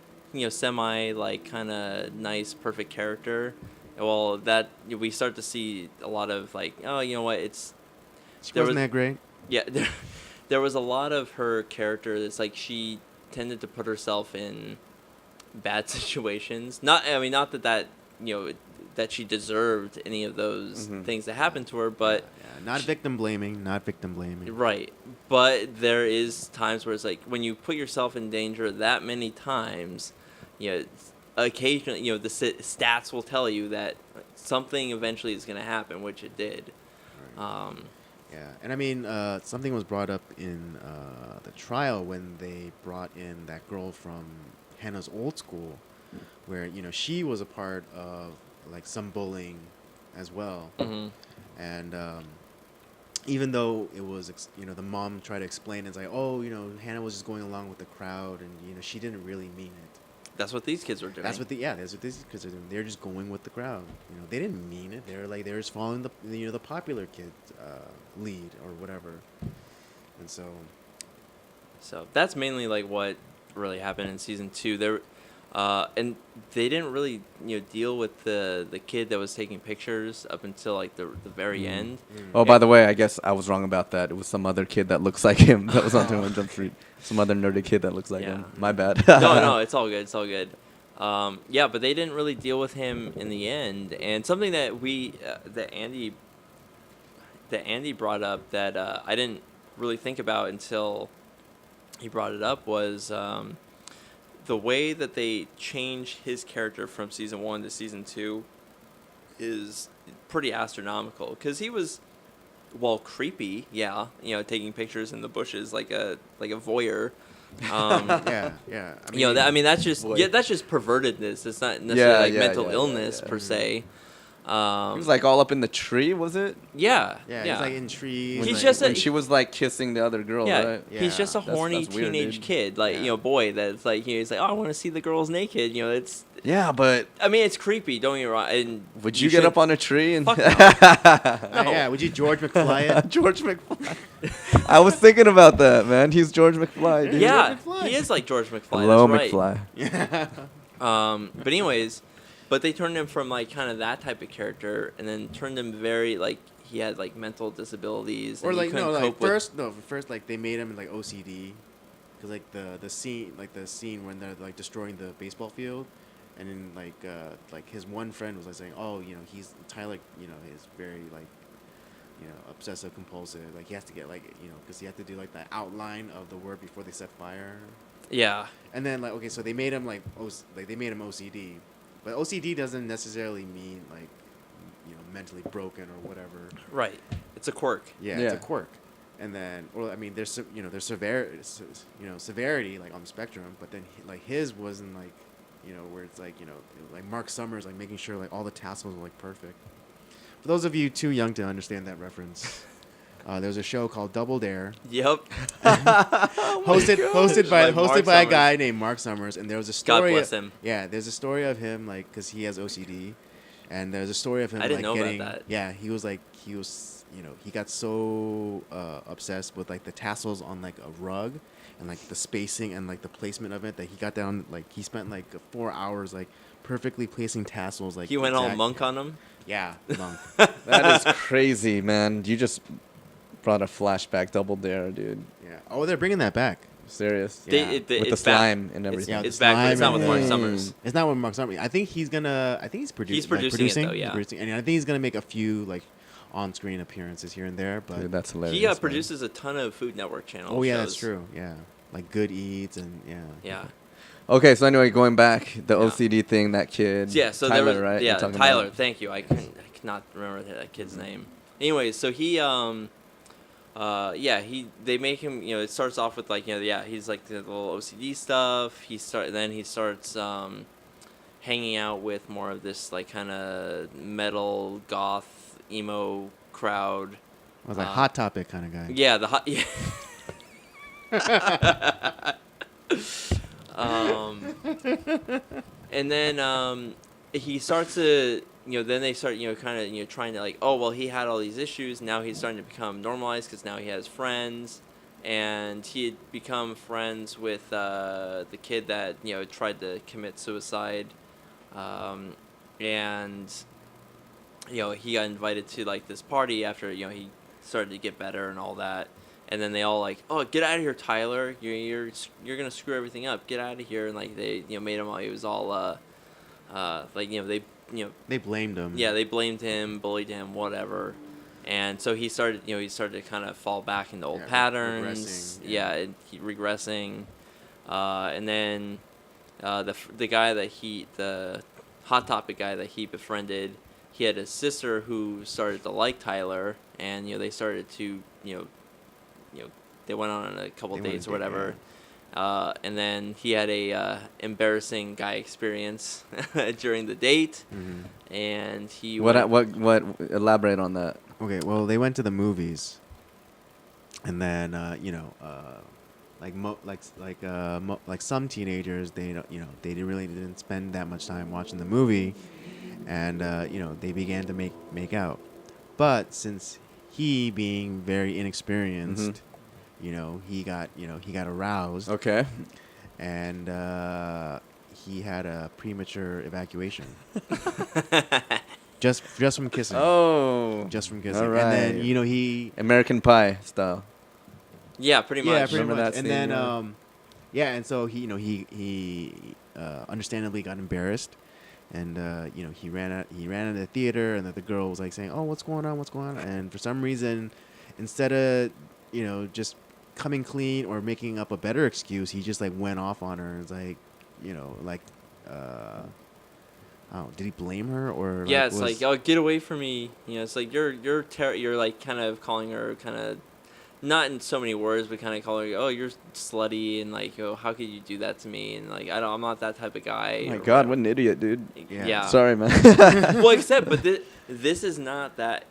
[SPEAKER 2] semi like kind of nice perfect character. Well, that we start to see a lot of like it's
[SPEAKER 3] she
[SPEAKER 2] there
[SPEAKER 3] wasn't
[SPEAKER 2] was-
[SPEAKER 3] that great.
[SPEAKER 2] yeah, there was a lot of her character that's like she tended to put herself in bad situations. Not that that she deserved any of those things that happened to her, but
[SPEAKER 3] Yeah, not victim blaming.
[SPEAKER 2] right. But there is times where it's like when you put yourself in danger that many times, occasionally the stats will tell you that something eventually is going to happen, which it did.
[SPEAKER 3] Yeah, and I mean, something was brought up in the trial when they brought in that girl from Hannah's old school, where she was a part of like some bullying as well, and even though it was the mom tried to explain it's like, oh, Hannah was just going along with the crowd, and she didn't really mean it.
[SPEAKER 2] That's what these kids were doing.
[SPEAKER 3] That's what these kids are doing. They're just going with the crowd. They didn't mean it. They were just following the popular kid lead or whatever. And so
[SPEAKER 2] So that's mainly like what really happened in season 2. There, And they didn't really deal with the kid that was taking pictures up until like the very end.
[SPEAKER 4] Oh, by the way, I guess I was wrong about that. It was some other kid that looks like him that was on 21 Jump Street. Some other nerdy kid that looks like
[SPEAKER 2] Yeah.
[SPEAKER 4] him. My bad.
[SPEAKER 2] No, it's all good. It's all good. Yeah, but they didn't really deal with him in the end. And something that that Andy brought up that I didn't really think about until he brought it up was the way that they changed his character from season 1 to season 2 is pretty astronomical. Because he was, well, creepy, yeah, taking pictures in the bushes like a voyeur.
[SPEAKER 3] Yeah.
[SPEAKER 2] That's just
[SPEAKER 4] Boy.
[SPEAKER 2] that's just pervertedness. It's not necessarily mental
[SPEAKER 4] yeah,
[SPEAKER 2] illness
[SPEAKER 4] yeah.
[SPEAKER 2] per se.
[SPEAKER 4] He was like all up in the tree, was it?
[SPEAKER 2] Yeah,
[SPEAKER 3] Yeah, he's like in trees.
[SPEAKER 2] He's
[SPEAKER 3] like,
[SPEAKER 2] just
[SPEAKER 4] When she was like kissing the other girl,
[SPEAKER 2] yeah,
[SPEAKER 4] right?
[SPEAKER 2] he's just a
[SPEAKER 3] Yeah.
[SPEAKER 2] horny
[SPEAKER 4] That's weird,
[SPEAKER 2] teenage
[SPEAKER 4] dude.
[SPEAKER 2] kid, like
[SPEAKER 3] Yeah.
[SPEAKER 2] boy. That's like he's like, oh, I want to see the girls naked. It's.
[SPEAKER 4] Yeah, but
[SPEAKER 2] I mean, it's creepy. Don't get me wrong. And
[SPEAKER 4] would you get up on a tree and
[SPEAKER 2] Fuck no.
[SPEAKER 3] Yeah, would you George McFly it?
[SPEAKER 4] George McFly? I was thinking about that, man. He's George McFly. Dude.
[SPEAKER 2] Yeah,
[SPEAKER 3] George McFly.
[SPEAKER 2] he is like George McFly.
[SPEAKER 4] Hello,
[SPEAKER 2] that's right.
[SPEAKER 4] McFly.
[SPEAKER 2] But anyways, but they turned him from like kind of that type of character, and then turned him very like he had like mental disabilities.
[SPEAKER 3] Or
[SPEAKER 2] and he
[SPEAKER 3] like
[SPEAKER 2] couldn't
[SPEAKER 3] no, like
[SPEAKER 2] cope with-
[SPEAKER 3] first like they made him like OCD, because like the scene when they're like destroying the baseball field, and then like his one friend was like saying, oh, he's Tyler, is very like, obsessive compulsive, like he has to get like because he had to do like the outline of the word before they set fire.
[SPEAKER 2] Yeah,
[SPEAKER 3] And then like okay, so they made him they made him OCD, but OCD doesn't necessarily mean like mentally broken or whatever.
[SPEAKER 2] right. It's a quirk.
[SPEAKER 3] Yeah,
[SPEAKER 4] Yeah.
[SPEAKER 3] it's a quirk. And then, or I mean, there's severity like on the spectrum, but then like his wasn't like where it's like like Mark Summers like making sure like all the tassels were like perfect. For those of you too young to understand that reference, there was a show called Double Dare.
[SPEAKER 2] Yep.
[SPEAKER 3] hosted by
[SPEAKER 2] By Mark
[SPEAKER 3] a
[SPEAKER 2] Summers.
[SPEAKER 3] guy named Mark Summers, and there was a
[SPEAKER 2] God
[SPEAKER 3] story.
[SPEAKER 2] bless him.
[SPEAKER 3] Yeah, there's a story of him like because he has OCD, and there's a story of him
[SPEAKER 2] I didn't
[SPEAKER 3] like
[SPEAKER 2] know about
[SPEAKER 3] getting
[SPEAKER 2] that.
[SPEAKER 3] yeah he was he got so obsessed with like the tassels on like a rug, and like the spacing and like the placement of it that he got down like he spent like 4 hours like perfectly placing tassels like
[SPEAKER 2] He went all
[SPEAKER 3] exact-
[SPEAKER 2] monk on him.
[SPEAKER 3] Yeah, monk.
[SPEAKER 4] That is crazy, man. You just brought a flashback. Double Dare, dude.
[SPEAKER 3] Yeah. Oh, they're bringing that back.
[SPEAKER 4] Serious.
[SPEAKER 3] Yeah.
[SPEAKER 4] With the
[SPEAKER 2] it's back.
[SPEAKER 4] slime and everything.
[SPEAKER 3] Yeah,
[SPEAKER 2] It's
[SPEAKER 3] the
[SPEAKER 2] back, but it's
[SPEAKER 3] slime
[SPEAKER 2] not with
[SPEAKER 3] and
[SPEAKER 2] Mark
[SPEAKER 3] everything.
[SPEAKER 2] Summers.
[SPEAKER 3] It's not with Mark Summers. I think he's producing.
[SPEAKER 2] He's producing it, though, yeah.
[SPEAKER 3] And I think he's gonna make a few like on-screen appearances here and there. But
[SPEAKER 4] Dude, that's hilarious.
[SPEAKER 2] He
[SPEAKER 4] man.
[SPEAKER 2] produces a ton of Food Network channel
[SPEAKER 3] oh yeah,
[SPEAKER 2] shows.
[SPEAKER 3] that's true. Yeah, like Good Eats and yeah.
[SPEAKER 2] Yeah.
[SPEAKER 4] Okay, so anyway, going back, the
[SPEAKER 2] Yeah.
[SPEAKER 4] OCD thing, that kid.
[SPEAKER 2] Yeah, so
[SPEAKER 4] Tyler,
[SPEAKER 2] there was
[SPEAKER 4] right?
[SPEAKER 2] yeah,
[SPEAKER 4] You're talking
[SPEAKER 2] Tyler.
[SPEAKER 4] about?
[SPEAKER 2] Thank you. I could not remember that kid's name. Anyways, so he they make him, it starts off with like, he's like the little OCD stuff. He starts hanging out with more of this like kind of metal goth emo crowd.
[SPEAKER 3] I was like Hot Topic kind of guy.
[SPEAKER 2] Yeah, the hot. Yeah. And then he starts to, then they start, kind of, trying to like, oh, well, he had all these issues. Now he's starting to become normalized because now he has friends. And he had become friends with the kid that, tried to commit suicide. And, he got invited to like this party after, he started to get better and all that. And then they all like, oh, get out of here, Tyler! You're gonna screw everything up. Get out of here! And like they, made him all. He was all,
[SPEAKER 3] They blamed him.
[SPEAKER 2] yeah, they blamed him, bullied him, whatever. And so he started, to kind of fall back into old
[SPEAKER 3] Yeah,
[SPEAKER 2] patterns.
[SPEAKER 3] regressing,
[SPEAKER 2] Yeah,
[SPEAKER 3] yeah.
[SPEAKER 2] regressing. And then the guy that the Hot Topic guy that he befriended, he had a sister who started to like Tyler, and they started to they went on a couple
[SPEAKER 3] They went
[SPEAKER 2] dates
[SPEAKER 3] on
[SPEAKER 2] or
[SPEAKER 3] a date,
[SPEAKER 2] whatever. And then he had a embarrassing guy experience during the date,
[SPEAKER 3] Mhm.
[SPEAKER 2] and he
[SPEAKER 4] What elaborate on that?
[SPEAKER 3] Okay, well, they went to the movies, and then like some teenagers, they didn't spend that much time watching the movie, and they began to make out, but since he being very inexperienced, he got aroused,
[SPEAKER 4] Okay.
[SPEAKER 3] and he had a premature evacuation. just from kissing.
[SPEAKER 4] Oh,
[SPEAKER 3] Just from kissing.
[SPEAKER 4] all
[SPEAKER 3] And then
[SPEAKER 4] right.
[SPEAKER 3] he
[SPEAKER 4] American Pie style.
[SPEAKER 2] Yeah, pretty much.
[SPEAKER 3] yeah, pretty
[SPEAKER 4] Remember
[SPEAKER 3] much.
[SPEAKER 4] that
[SPEAKER 3] And
[SPEAKER 4] scene,
[SPEAKER 3] then
[SPEAKER 4] yeah.
[SPEAKER 3] yeah, and so he understandably got embarrassed. And he ran out of the theater, and the girl was like saying, "Oh, what's going on? What's going on?" And for some reason, instead of just coming clean or making up a better excuse, he just like went off on her. It's like, like, oh, did he blame her or?
[SPEAKER 2] Yeah,
[SPEAKER 3] like,
[SPEAKER 2] it's like, oh, get away from me. It's like you're like kind of calling her kind of, not in so many words, but kind of calling her, oh, you're slutty, and like, oh, how could you do that to me? And like, I'm not that type of guy.
[SPEAKER 4] Oh my
[SPEAKER 2] or
[SPEAKER 4] God,
[SPEAKER 2] whatever.
[SPEAKER 4] what an idiot, dude.
[SPEAKER 3] Yeah.
[SPEAKER 4] Sorry, man.
[SPEAKER 2] Well, except, but this is not that.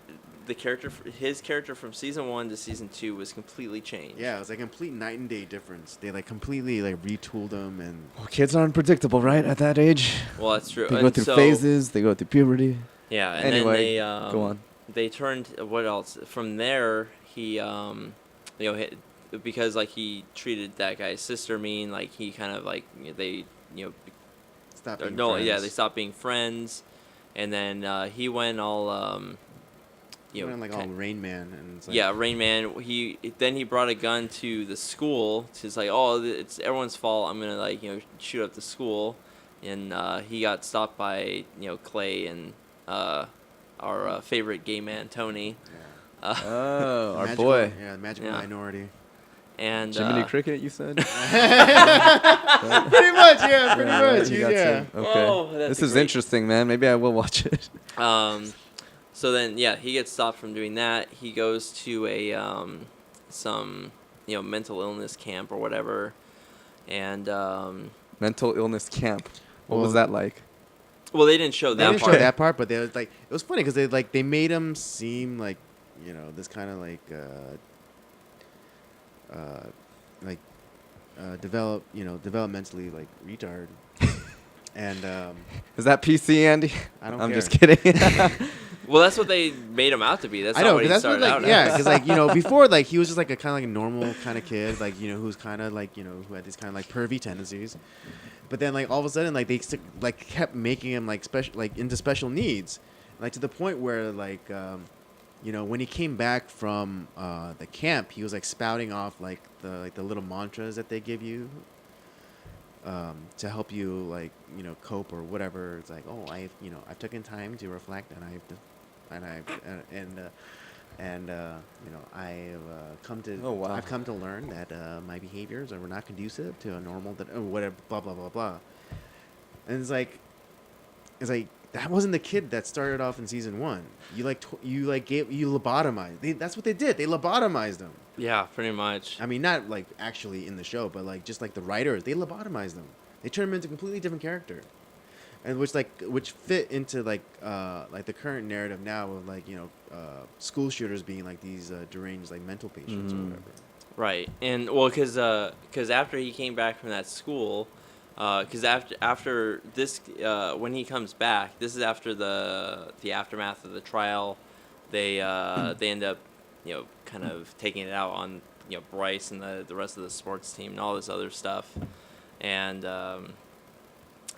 [SPEAKER 2] His character from season 1 to season 2 was completely changed.
[SPEAKER 3] Yeah, it was like a complete night and day difference. They like completely like retooled him, and
[SPEAKER 4] Well, kids are unpredictable, right? At that age,
[SPEAKER 2] Well, that's true.
[SPEAKER 4] they go
[SPEAKER 2] And
[SPEAKER 4] through
[SPEAKER 2] so-
[SPEAKER 4] phases. They go through puberty.
[SPEAKER 2] Yeah, and
[SPEAKER 4] Anyway,
[SPEAKER 2] then
[SPEAKER 4] go on.
[SPEAKER 2] They turned. What else? From there, he because like he treated that guy's sister mean. Like he kind of like they
[SPEAKER 3] stop.
[SPEAKER 2] or
[SPEAKER 3] Being
[SPEAKER 2] no, yeah,
[SPEAKER 3] friends.
[SPEAKER 2] they stopped being friends, and then he went all
[SPEAKER 3] He went like all Rain Man, and it's like,
[SPEAKER 2] yeah, Rain Man. He brought a gun to the school. It's like, oh, it's everyone's fault. I'm gonna like shoot up the school, and he got stopped by Clay and our favorite gay man Tony.
[SPEAKER 3] Yeah.
[SPEAKER 4] Oh, our
[SPEAKER 3] Magical-
[SPEAKER 4] boy.
[SPEAKER 3] Yeah, the magical
[SPEAKER 2] Yeah.
[SPEAKER 3] minority.
[SPEAKER 2] And
[SPEAKER 4] Jiminy Cricket, you said?
[SPEAKER 3] Pretty much, yeah, pretty much.
[SPEAKER 4] you got
[SPEAKER 3] Yeah.
[SPEAKER 4] some- Okay.
[SPEAKER 2] Oh, that's
[SPEAKER 4] This is
[SPEAKER 2] great.
[SPEAKER 4] interesting, man. Maybe I will watch it.
[SPEAKER 2] So then, yeah, he gets stopped from doing that. He goes to a some mental illness camp or whatever, and
[SPEAKER 4] Mental illness camp. What was
[SPEAKER 3] Well-
[SPEAKER 4] that like?
[SPEAKER 2] well, they didn't show
[SPEAKER 3] They
[SPEAKER 2] that
[SPEAKER 3] didn't
[SPEAKER 2] part.
[SPEAKER 3] show that part, but they was like it was funny because they made him seem like this kind of like developmentally like retard. And
[SPEAKER 4] Is that PC, Andy?
[SPEAKER 3] I don't
[SPEAKER 4] I'm
[SPEAKER 3] care.
[SPEAKER 4] just kidding.
[SPEAKER 2] Well, that's what they made him out to be. That's
[SPEAKER 3] I
[SPEAKER 2] not
[SPEAKER 3] know,
[SPEAKER 2] what he
[SPEAKER 3] 'cause that's
[SPEAKER 2] started
[SPEAKER 3] what,
[SPEAKER 2] out
[SPEAKER 3] like, yeah,
[SPEAKER 2] as.
[SPEAKER 3] because like before, like he was just like a kind of like normal kind of kid, like who's kind of like who had these kind of like pervy tendencies, but then like all of a sudden like they like kept making him like special, like into special needs, like to the point where like when he came back from the camp, he was like spouting off like the little mantras that they give you. To help you like cope or whatever. It's like, oh, I've taken time to reflect, and I've come to
[SPEAKER 4] Oh, wow.
[SPEAKER 3] I've come to learn that my behaviors are not conducive to a normal whatever, blah blah blah blah. And it's like that wasn't the kid that started off in season 1. You lobotomized. That's what they did. They lobotomized him.
[SPEAKER 2] Yeah, pretty much.
[SPEAKER 3] I mean, not like actually in the show, but like just like the writers, they lobotomized them. They turned him into a completely different character, and which fit into like the current narrative now of like school shooters being like these deranged like mental patients or whatever.
[SPEAKER 2] Right, and well, because after he came back from that school, because after this, when he comes back, this is after the aftermath of the trial. They end up kind of taking it out on Bryce and the rest of the sports team and all this other stuff, and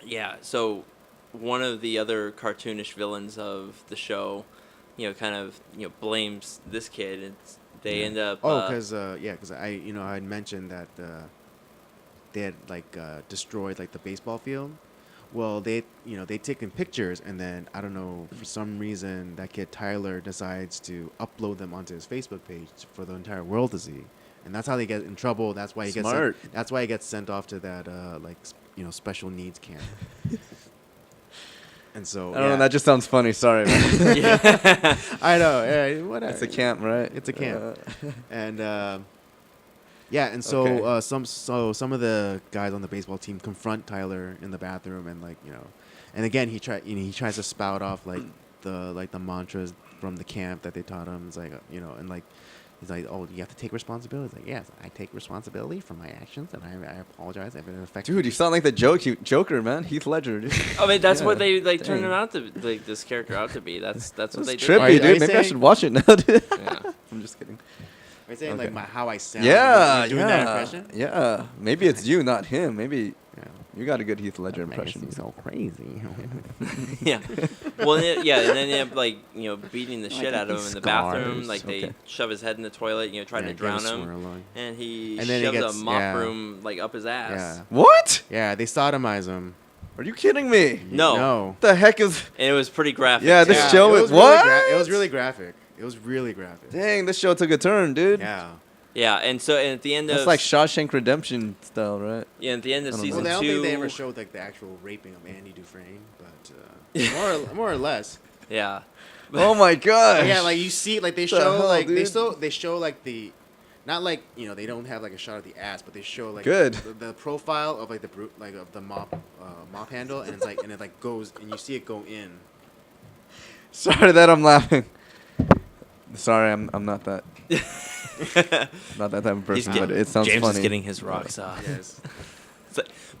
[SPEAKER 2] yeah, so one of the other cartoonish villains of the show, kind of blames this kid. They end up
[SPEAKER 3] because I had mentioned that they had like destroyed like the baseball field. Well, they'd taken pictures, and then I don't know, for some reason that kid Tyler decides to upload them onto his Facebook page for the entire world to see, and that's how they get in trouble. That's why he
[SPEAKER 4] Smart.
[SPEAKER 3] that's why he gets sent off to that special needs camp. And so
[SPEAKER 4] I don't know. That just sounds funny. Sorry, man.
[SPEAKER 2] yeah.
[SPEAKER 3] I know. Yeah, whatever.
[SPEAKER 4] It's a camp, right?
[SPEAKER 3] It's a camp. And and
[SPEAKER 4] Okay.
[SPEAKER 3] so some of the guys on the baseball team confront Tyler in the bathroom, and and again he tries to spout off like the mantras from the camp that they taught him. It's like and like he's like, oh, you have to take responsibility. It's like, yes, I take responsibility for my actions, and I apologize. I've been affected.
[SPEAKER 4] Dude, you sound like the Joker, man. Heath Ledger, dude.
[SPEAKER 2] I mean, that's
[SPEAKER 4] Yeah.
[SPEAKER 2] what they turned
[SPEAKER 4] Dang.
[SPEAKER 2] him out to, like this character out to be. That's what
[SPEAKER 4] That's
[SPEAKER 2] they did.
[SPEAKER 4] trippy,
[SPEAKER 3] Are you
[SPEAKER 4] dude. Maybe I
[SPEAKER 3] saying-
[SPEAKER 4] should watch it now, dude.
[SPEAKER 2] Yeah.
[SPEAKER 4] I'm just kidding.
[SPEAKER 3] Are you saying
[SPEAKER 4] Okay.
[SPEAKER 3] like how I sound?
[SPEAKER 4] Yeah,
[SPEAKER 3] You're doing that impression?
[SPEAKER 4] Yeah. Maybe it's you, not him. Maybe
[SPEAKER 3] Yeah.
[SPEAKER 4] You got a good Heath Ledger
[SPEAKER 3] That
[SPEAKER 4] impression.
[SPEAKER 3] makes me so crazy.
[SPEAKER 2] Yeah. Well, yeah, and then they end up like beating the shit out of him in the bathroom.
[SPEAKER 3] Scars.
[SPEAKER 2] Like they
[SPEAKER 4] Okay.
[SPEAKER 2] shove his head in the toilet, trying to
[SPEAKER 3] Yeah,
[SPEAKER 2] drown
[SPEAKER 3] give a
[SPEAKER 2] him,
[SPEAKER 3] swirl on.
[SPEAKER 2] and he
[SPEAKER 3] And then he
[SPEAKER 2] shoves
[SPEAKER 3] gets-
[SPEAKER 2] a mop
[SPEAKER 3] yeah.
[SPEAKER 2] broom like up his ass.
[SPEAKER 3] Yeah.
[SPEAKER 4] What?
[SPEAKER 3] Yeah, they sodomize him.
[SPEAKER 4] Are you kidding me?
[SPEAKER 2] No.
[SPEAKER 3] No.
[SPEAKER 4] What the heck is?
[SPEAKER 2] And it was pretty graphic.
[SPEAKER 4] Yeah,
[SPEAKER 2] too.
[SPEAKER 4] this show
[SPEAKER 3] it
[SPEAKER 4] is
[SPEAKER 3] was really
[SPEAKER 4] what?
[SPEAKER 3] it was really graphic. It was really graphic.
[SPEAKER 4] Dang, this show took a turn, dude.
[SPEAKER 3] Yeah.
[SPEAKER 2] Yeah, and at the end
[SPEAKER 4] That's
[SPEAKER 2] of
[SPEAKER 4] like Shawshank Redemption style, right?
[SPEAKER 2] yeah, at the end of
[SPEAKER 4] I don't
[SPEAKER 2] season
[SPEAKER 3] Well, I don't
[SPEAKER 2] 2.
[SPEAKER 3] think they ever showed like the actual raping of Andy Dufresne, but more or less.
[SPEAKER 2] Yeah.
[SPEAKER 4] Oh my god.
[SPEAKER 3] Yeah, like you see, like they
[SPEAKER 4] The
[SPEAKER 3] show,
[SPEAKER 4] hell,
[SPEAKER 3] like
[SPEAKER 4] dude?
[SPEAKER 3] they show like the, not like they don't have like a shot of the ass, but they show like
[SPEAKER 4] Good.
[SPEAKER 3] the profile of like of the mop handle, and it's like and it like goes and you see it go in.
[SPEAKER 4] Sorry that I'm laughing. Sorry, I'm not that not that type of person, but it sounds
[SPEAKER 2] James
[SPEAKER 4] funny.
[SPEAKER 2] is getting his rocks off.
[SPEAKER 3] Yes.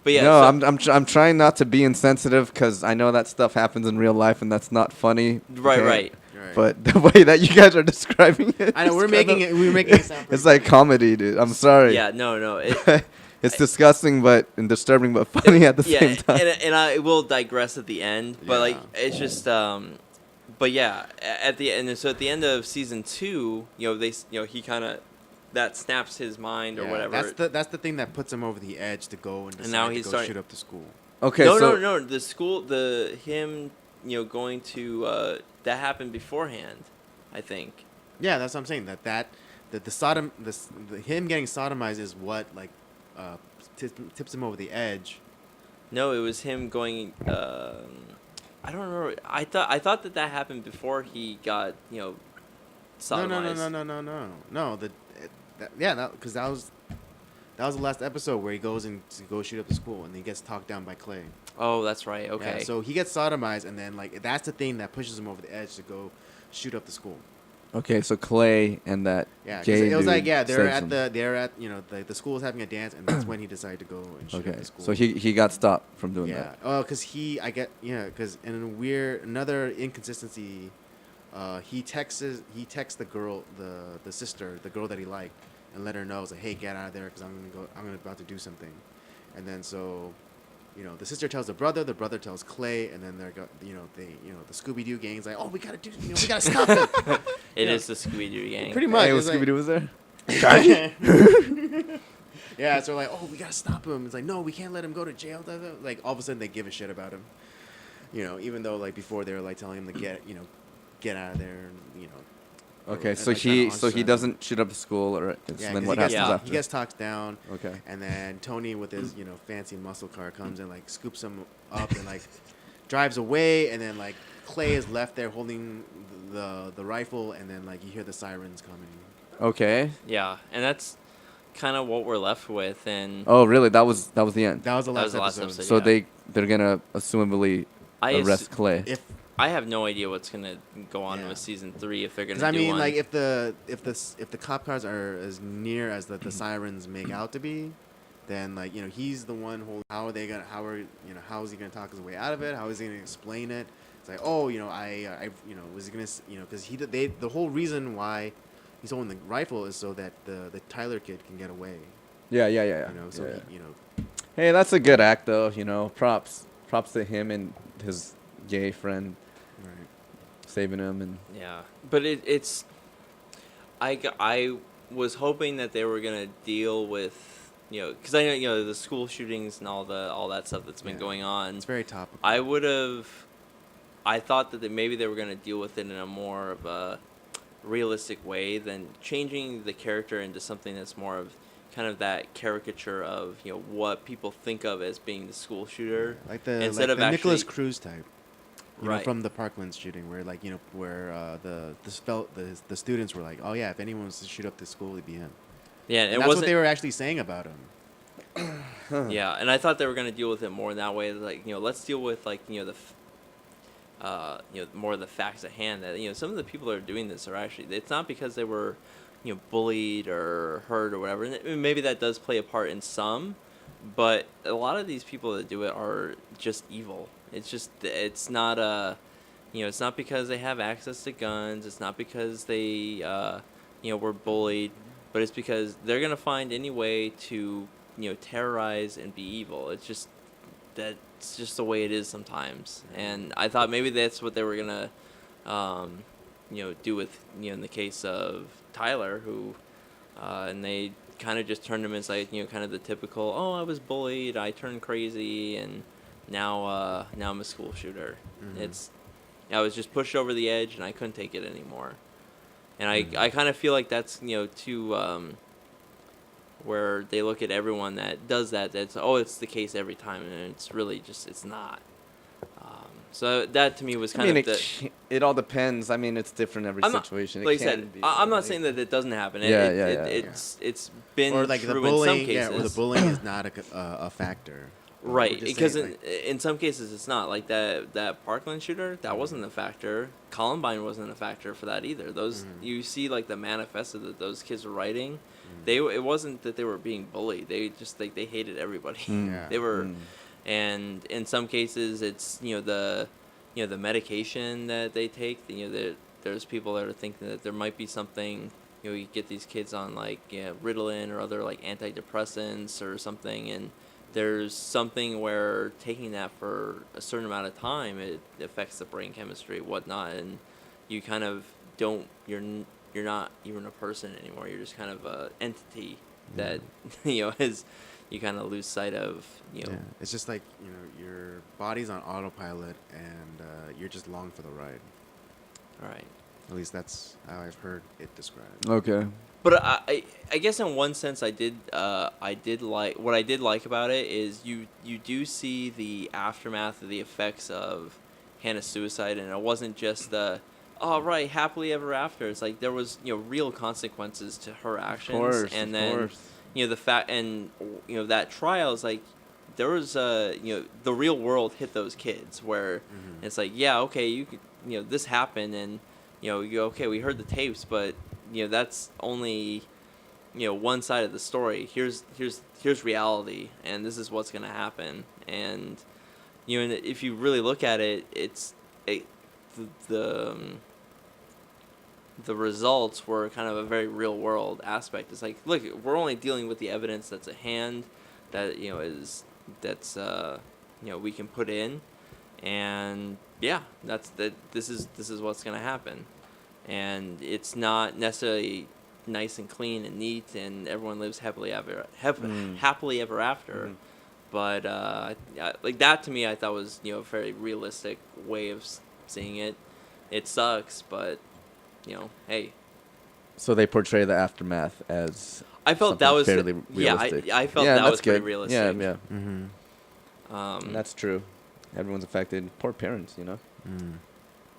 [SPEAKER 2] But yeah,
[SPEAKER 4] no,
[SPEAKER 2] so-
[SPEAKER 4] I'm trying not to be insensitive because I know that stuff happens in real life and that's not funny.
[SPEAKER 2] right,
[SPEAKER 4] okay?
[SPEAKER 2] right.
[SPEAKER 3] Right.
[SPEAKER 4] But the way that you guys are describing it,
[SPEAKER 3] I know we're
[SPEAKER 4] is
[SPEAKER 3] making
[SPEAKER 4] kinda-
[SPEAKER 3] it sound.
[SPEAKER 4] It's like comedy, dude. I'm sorry.
[SPEAKER 2] Yeah, no. It,
[SPEAKER 4] It's disgusting, and disturbing, but funny at the
[SPEAKER 2] yeah,
[SPEAKER 4] same time.
[SPEAKER 2] and I will digress at the end, but like
[SPEAKER 3] Yeah.
[SPEAKER 2] it's just but yeah, at the end. So at the end of season 2, he kind of that snaps his mind or
[SPEAKER 3] Yeah,
[SPEAKER 2] whatever.
[SPEAKER 3] That's the thing that puts him over the edge to go and decide
[SPEAKER 2] now
[SPEAKER 3] to
[SPEAKER 2] he's
[SPEAKER 3] go
[SPEAKER 2] starting-
[SPEAKER 3] shoot up the school.
[SPEAKER 4] Okay,
[SPEAKER 2] no,
[SPEAKER 4] so
[SPEAKER 2] no. The school, him, going to that happened beforehand, I think.
[SPEAKER 3] Yeah, that's what I'm saying. Him getting sodomized is what like tips him over the edge.
[SPEAKER 2] No, it was him going. I don't remember. I thought that happened before he got sodomized.
[SPEAKER 3] No. Because that was the last episode where he goes in to go shoot up the school and he gets talked down by Clay.
[SPEAKER 2] Oh, that's right. Okay.
[SPEAKER 3] Yeah, so he gets sodomized and then like that's the thing that pushes him over the edge to go shoot up the school.
[SPEAKER 4] okay, so Clay and that
[SPEAKER 3] Yeah, 'cause
[SPEAKER 4] gay
[SPEAKER 3] it was like
[SPEAKER 4] dude
[SPEAKER 3] they're
[SPEAKER 4] saves
[SPEAKER 3] at
[SPEAKER 4] him.
[SPEAKER 3] the school was having a dance and that's when he decided to go and shoot up
[SPEAKER 4] Okay,
[SPEAKER 3] the school.
[SPEAKER 4] so he got stopped from doing
[SPEAKER 3] Yeah.
[SPEAKER 4] that.
[SPEAKER 3] Oh, because because in another inconsistency, he texts the girl, the sister, the girl that he liked, and let her know, it's like, hey, get out of there, because I'm about to do something, and then so, the sister tells the brother tells Clay, and then the Scooby Doo gang's like, oh, we gotta stop it.
[SPEAKER 2] It is the Scooby-Doo gang.
[SPEAKER 3] Pretty much.
[SPEAKER 4] Hey,
[SPEAKER 3] it's like-
[SPEAKER 4] Scooby Doo was there.
[SPEAKER 3] Yeah, so like, oh, we gotta stop him. It's like, no, we can't let him go to jail. Like, all of a sudden, they give a shit about him. Even though like before they were like telling him to get out of there, and
[SPEAKER 4] Okay,
[SPEAKER 3] or,
[SPEAKER 4] so
[SPEAKER 3] like, trying to
[SPEAKER 4] he
[SPEAKER 3] ostracize him.
[SPEAKER 4] doesn't shoot up the school, or so
[SPEAKER 3] Yeah,
[SPEAKER 4] then
[SPEAKER 3] 'cause
[SPEAKER 4] what
[SPEAKER 3] he
[SPEAKER 4] happens
[SPEAKER 3] gets,
[SPEAKER 4] after?
[SPEAKER 3] he gets talked down,
[SPEAKER 4] Okay.
[SPEAKER 3] and then Tony with his fancy muscle car comes and like scoops him up and like drives away, and then like Clay is left there holding the rifle, and then like you hear the sirens coming.
[SPEAKER 4] Okay.
[SPEAKER 2] Yeah, and that's kind of what we're left with, and
[SPEAKER 4] Oh, really? That was the end.
[SPEAKER 3] That was the
[SPEAKER 2] That
[SPEAKER 3] last
[SPEAKER 2] was the last
[SPEAKER 3] episode.
[SPEAKER 2] episode.
[SPEAKER 4] So
[SPEAKER 2] yeah.
[SPEAKER 4] they're gonna assumably
[SPEAKER 2] I
[SPEAKER 4] arrest Clay.
[SPEAKER 3] If
[SPEAKER 2] I have no idea what's gonna go on
[SPEAKER 3] Yeah.
[SPEAKER 2] with season 3 if they're gonna
[SPEAKER 3] because I
[SPEAKER 2] do
[SPEAKER 3] mean
[SPEAKER 2] one.
[SPEAKER 3] like if the cop cars are as near as the sirens make out to be, then like he's the one holding. How is he gonna talk his way out of it? How is he gonna explain it? It's like, oh, I was he gonna because the whole reason why he's holding the rifle is so that the Tyler kid can get away.
[SPEAKER 4] Yeah.
[SPEAKER 3] So
[SPEAKER 4] Yeah.
[SPEAKER 3] he,
[SPEAKER 4] Hey, that's a good act, though. Props to him and his gay friend
[SPEAKER 3] right.
[SPEAKER 4] saving him, and
[SPEAKER 2] Yeah, but it's. I was hoping that they were gonna deal with because I know the school shootings and all that stuff that's been
[SPEAKER 3] Yeah.
[SPEAKER 2] going on.
[SPEAKER 3] It's very topical.
[SPEAKER 2] I thought that maybe they were gonna deal with it in a more of a realistic way than changing the character into something that's more of kind of that caricature of what people think of as being the school shooter.
[SPEAKER 3] Like the
[SPEAKER 2] instead of
[SPEAKER 3] Nicholas
[SPEAKER 2] actually-
[SPEAKER 3] Cruz type.
[SPEAKER 2] Right.
[SPEAKER 3] From the Parkland shooting, where like where the students were like, oh yeah, if anyone was to shoot up the school, it'd be him.
[SPEAKER 2] Yeah,
[SPEAKER 3] And
[SPEAKER 2] it
[SPEAKER 3] that's
[SPEAKER 2] wasn't.
[SPEAKER 3] what they were actually saying about him.
[SPEAKER 2] Yeah, and I thought they were going to deal with it more in that way. Like, let's deal with like more of the facts at hand. That some of the people that are doing this are actually. It's not because they were, bullied or hurt or whatever. And maybe that does play a part in some, but a lot of these people that do it are just evil. It's not it's not because they have access to guns. It's not because they were bullied, but it's because they're gonna find any way to terrorize and be evil. It's just that's just the way it is sometimes. And I thought maybe that's what they were gonna, do with in the case of Tyler, who, and they kind of just turned him as like kind of the typical, oh, I was bullied, I turned crazy, and now I'm a school shooter. I was just pushed over the edge and I couldn't take it anymore. And I kind of feel like that's too where they look at everyone that does that. That's it's the case every time, and it's really just it's not. So that to me was kind of
[SPEAKER 4] it all depends. I mean, it's different every situation.
[SPEAKER 2] Like I said, I'm not saying that it doesn't happen. It's been
[SPEAKER 3] or like
[SPEAKER 2] true
[SPEAKER 3] the bullying,
[SPEAKER 2] in some cases.
[SPEAKER 3] or the bullying is not a factor.
[SPEAKER 2] Right, because in some cases it's not. Like that Parkland shooter, that wasn't a factor. Columbine wasn't a factor for that either. Those you see like the manifesto that those kids were writing, it wasn't that they were being bullied. They just they hated everybody. They were, and in some cases it's the medication that they take. There's people that are thinking that there might be something. You get these kids on like Ritalin or other like antidepressants or something, and there's something where taking that for a certain amount of time, it affects the brain chemistry, whatnot, and you kind of you're not even a person anymore. You're just kind of a entity that is you kind of lose sight of.
[SPEAKER 3] It's just like your body's on autopilot, and you're just along for the ride.
[SPEAKER 2] Right.
[SPEAKER 3] At least that's how I've heard it described.
[SPEAKER 4] Okay.
[SPEAKER 2] But I guess in one sense I did like what I did like about it is you do see the aftermath of the effects of Hannah's suicide, and it wasn't just the happily ever after. It's like there was real consequences to her actions, and then the fact and that trial is like there was the real world hit those kids where it's like you could this happened, and we heard the tapes, but that's only one side of the story. Here's reality, and this is what's gonna happen. And and if you really look at it, the results were kind of a very real world aspect. It's like, look, we're only dealing with the evidence that's at hand, that we can put in, and this is what's gonna happen. And it's not necessarily nice and clean and neat, and everyone lives happily ever after. But like that to me, I thought was a very realistic way of seeing it. It sucks, but hey.
[SPEAKER 4] So they portray the aftermath as
[SPEAKER 2] I felt that was
[SPEAKER 4] fairly realistic.
[SPEAKER 2] I felt that was pretty realistic.
[SPEAKER 4] Yeah. And that's true. Everyone's affected. Poor parents,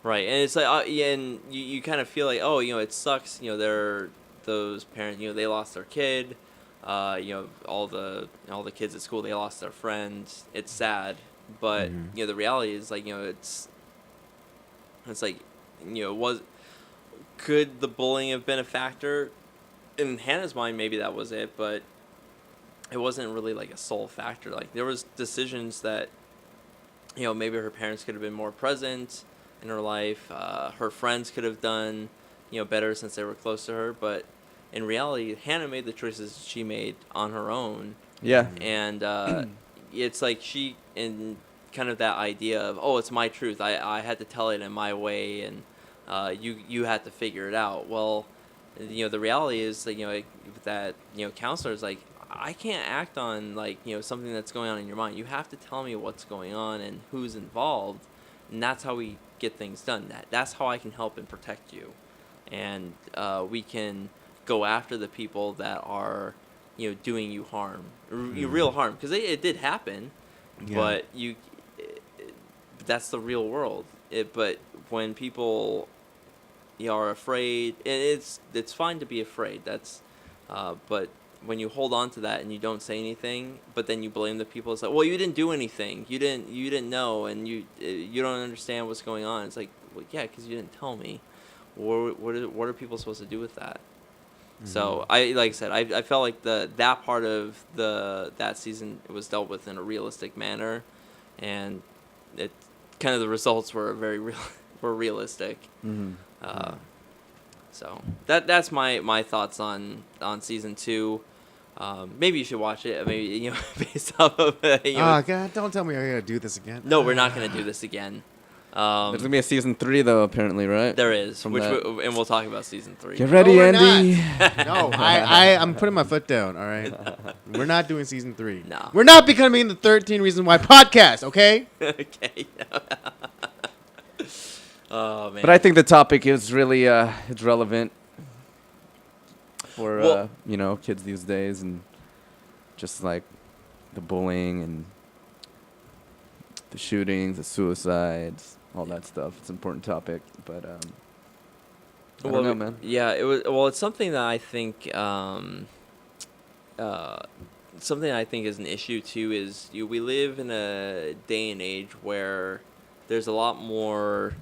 [SPEAKER 2] Right, and it's like, and you kind of feel like, it sucks. They're those parents. They lost their kid. All the kids at school, they lost their friends. It's sad, but the reality is like, it's like, could the bullying have been a factor? In Hannah's mind, maybe that was it, but it wasn't really like a sole factor. Like there was decisions that, maybe her parents could have been more present in her life. Her friends could have done, better since they were close to her. But in reality, Hannah made the choices she made on her own.
[SPEAKER 4] Yeah.
[SPEAKER 2] And it's like she, in kind of that idea of, it's my truth. I had to tell it in my way, and you had to figure it out. Well, the reality is that, that counselor's like, I can't act on like something that's going on in your mind. You have to tell me what's going on and who's involved, and that's how we get things done. That's how I can help and protect you, and we can go after the people that are doing you harm, real harm, because it did happen, but that's the real world. But when people are afraid, and it's fine to be afraid. That's but when you hold on to that and you don't say anything, but then you blame the people, it's like, well, you didn't do anything, you didn't know, and you don't understand what's going on. It's like, well, yeah, because you didn't tell me. What are people supposed to do with that? So like I said, I felt like that part of that season was dealt with in a realistic manner, and it kind of the results were were realistic. So that's my thoughts on season 2. Maybe you should watch it. Maybe based off of
[SPEAKER 3] Oh God! Don't tell me I gotta do this again.
[SPEAKER 2] No, we're not gonna do this again.
[SPEAKER 4] There's gonna be a season 3 though, apparently, right?
[SPEAKER 2] There is,
[SPEAKER 4] From
[SPEAKER 2] which
[SPEAKER 4] that.
[SPEAKER 2] and we'll talk about season 3.
[SPEAKER 4] Get ready,
[SPEAKER 3] we're
[SPEAKER 4] Andy.
[SPEAKER 3] No, I'm putting my foot down. All right, we're not doing season 3.
[SPEAKER 2] No.
[SPEAKER 3] We're not becoming the 13 Reasons Why podcast. Okay.
[SPEAKER 2] Okay. Oh man.
[SPEAKER 4] But I think the topic is really it's relevant for
[SPEAKER 2] Well-
[SPEAKER 4] kids these days, and just like the bullying and the shootings, the suicides, all that stuff. It's an important topic, but I don't know, man.
[SPEAKER 2] Yeah, it was. Well, it's something that I think. Something I think is an issue too is we live in a day and age where there's a lot more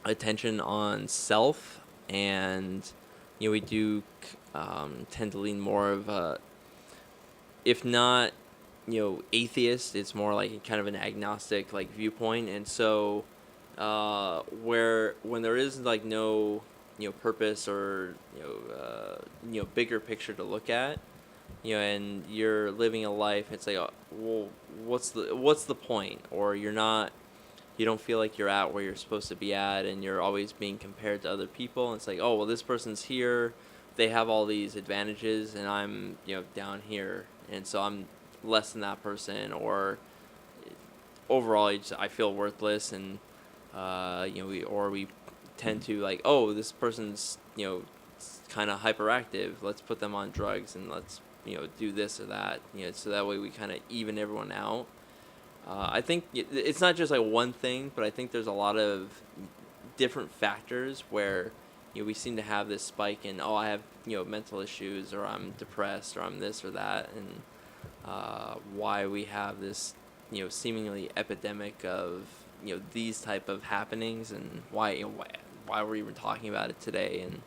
[SPEAKER 2] attention on self, and we do tend to lean more of a, if not atheist, it's more like kind of an agnostic like viewpoint. And so when there is like no purpose or bigger picture to look at, and you're living a life, it's like, well, what's the point? Or you don't feel like you're at where you're supposed to be at, and you're always being compared to other people. And it's like, oh well, this person's here, they have all these advantages, and I'm down here, and so I'm less than that person. Or overall, I feel worthless, and we tend to like, oh, this person's kind of hyperactive, let's put them on drugs, and let's do this or that, so that way we kind of even everyone out. I think it's not just like one thing, but I think there's a lot of different factors where we seem to have this spike in, I have mental issues, or I'm depressed, or I'm this or that, and why we have this seemingly epidemic of these type of happenings, and why we're even talking about it today. And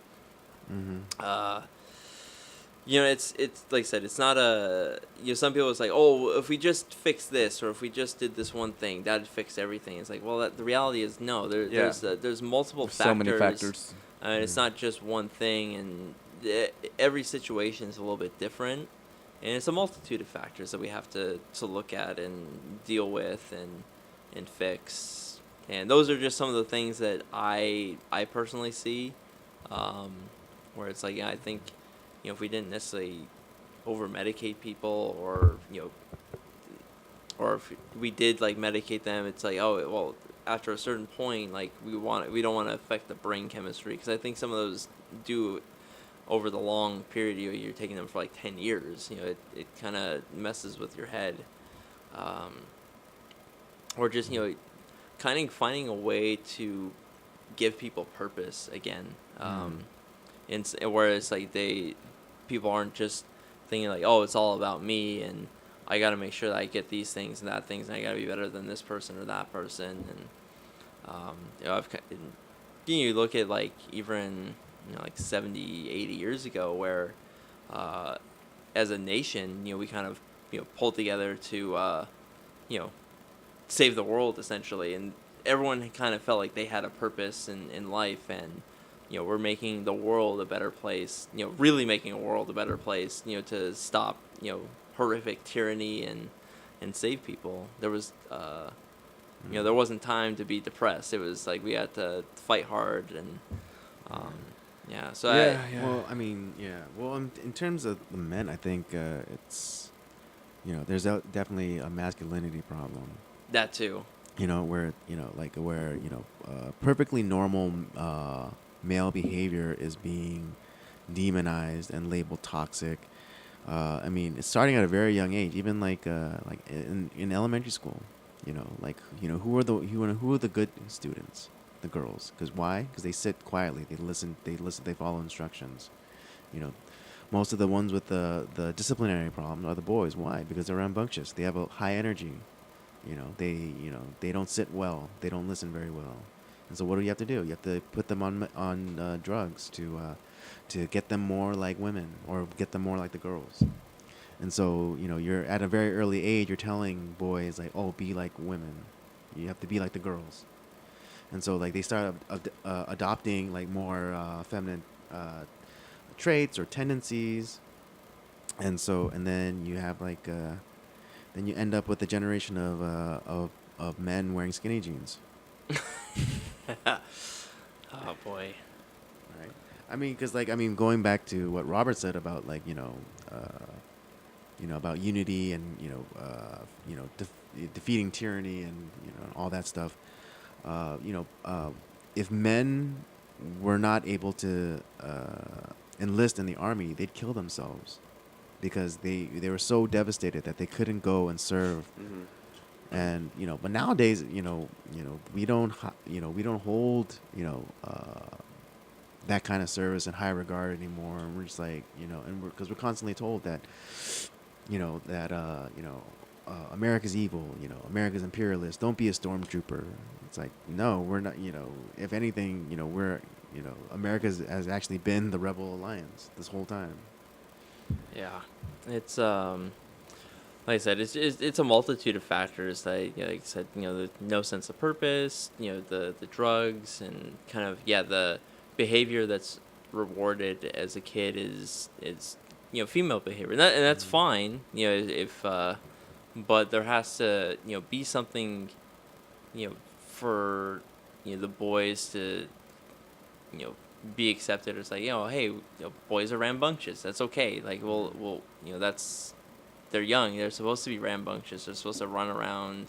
[SPEAKER 2] it's like I said, it's not a some people, it's like, oh, if we just fix this, or if we just did this one thing, that'd fix everything. It's like, well, the reality is no. There's multiple factors.
[SPEAKER 4] So many factors.
[SPEAKER 2] And it's not just one thing, and every situation is a little bit different, and it's a multitude of factors that we have to look at and deal with and fix. And those are just some of the things that I personally see, where it's like, I think if we didn't necessarily over medicate people, or or if we did like medicate them, it's like, oh well, after a certain point, like we don't want to affect the brain chemistry, because I think some of those do over the long period. You're taking them for like 10 years. It kind of messes with your head, or just kind of finding a way to give people purpose again. And where it's like people aren't just thinking like, oh, it's all about me, and I got to make sure that I get these things and that things, and I got to be better than this person or that person. And you look at like even like 70, 80 years ago, where as a nation, we kind of pulled together to save the world essentially, and everyone kind of felt like they had a purpose in life, and we're making the world a better place, really making a world a better place, to stop, horrific tyranny and save people. There was, there wasn't time to be depressed. It was like we had to fight hard, and, yeah. So
[SPEAKER 3] Well, I mean, yeah. Well, in terms of the men, I think it's, there's definitely a masculinity problem.
[SPEAKER 2] that too.
[SPEAKER 3] Where perfectly normal male behavior is being demonized and labeled toxic. I mean, it's starting at a very young age, even like in elementary school. Who are the good students? The girls. Because why? Because they sit quietly. They listen. They follow instructions. Most of the ones with the disciplinary problems are the boys. Why? Because they're rambunctious. They have a high energy. They don't sit well. They don't listen very well. And so what do you have to do? You have to put them on drugs to get them more like women, or get them more like the girls. And so you're at a very early age. You're telling boys like, oh, be like women. You have to be like the girls. And so like they start adopting like more feminine traits or tendencies. and then you have like then you end up with a generation of men wearing skinny jeans.
[SPEAKER 2] Oh boy.
[SPEAKER 3] Right. I mean, because like I mean, going back to what Robert said about like about unity and defeating tyranny and all that stuff. If men were not able to enlist in the army, they'd kill themselves because they were so devastated that they couldn't go and serve. And but nowadays, we don't we don't hold that kind of service in high regard anymore. And we're just like and because we're constantly told that America's evil. America's imperialist. Don't be a stormtrooper. It's like no, we're not. If anything, we're America has actually been the rebel alliance this whole time.
[SPEAKER 2] Yeah, it's like I said, it's a multitude of factors that like I said, the no sense of purpose, the drugs and kind of the behavior that's rewarded as a kid is female behavior, and that's fine, if but there has to be something for the boys to be accepted. It's like hey, boys are rambunctious, that's okay, like we'll that's they're young, they're supposed to be rambunctious, they're supposed to run around,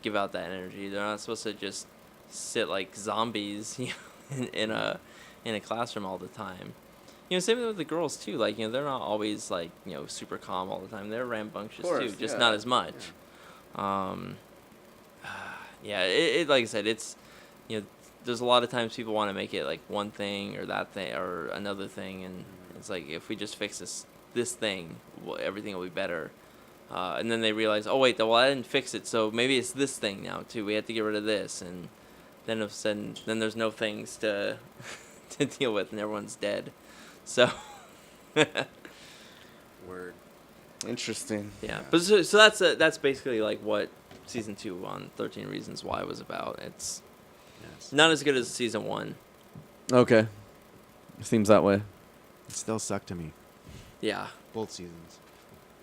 [SPEAKER 2] give out that energy, they're not supposed to just sit like zombies in a classroom all the time. Same with the girls too. Like, they're not always like, super calm all the time. They're rambunctious too, just not as much. It like I said, it's there's a lot of times people want to make it like one thing or that thing or another thing, and it's like if we just fix this thing, everything will be better. And then they realize, oh wait, well I didn't fix it, so maybe it's this thing now too. We have to get rid of this, and then all of a sudden, then there's no things to to deal with, and everyone's dead. So,
[SPEAKER 3] Word.
[SPEAKER 4] Interesting.
[SPEAKER 2] yeah, but so that's basically like what season 2 on 13 Reasons Why was about. It's
[SPEAKER 3] Yes.
[SPEAKER 2] not as good as season 1.
[SPEAKER 4] Okay. Seems that way.
[SPEAKER 3] It still sucked to me.
[SPEAKER 2] Yeah.
[SPEAKER 3] Both seasons.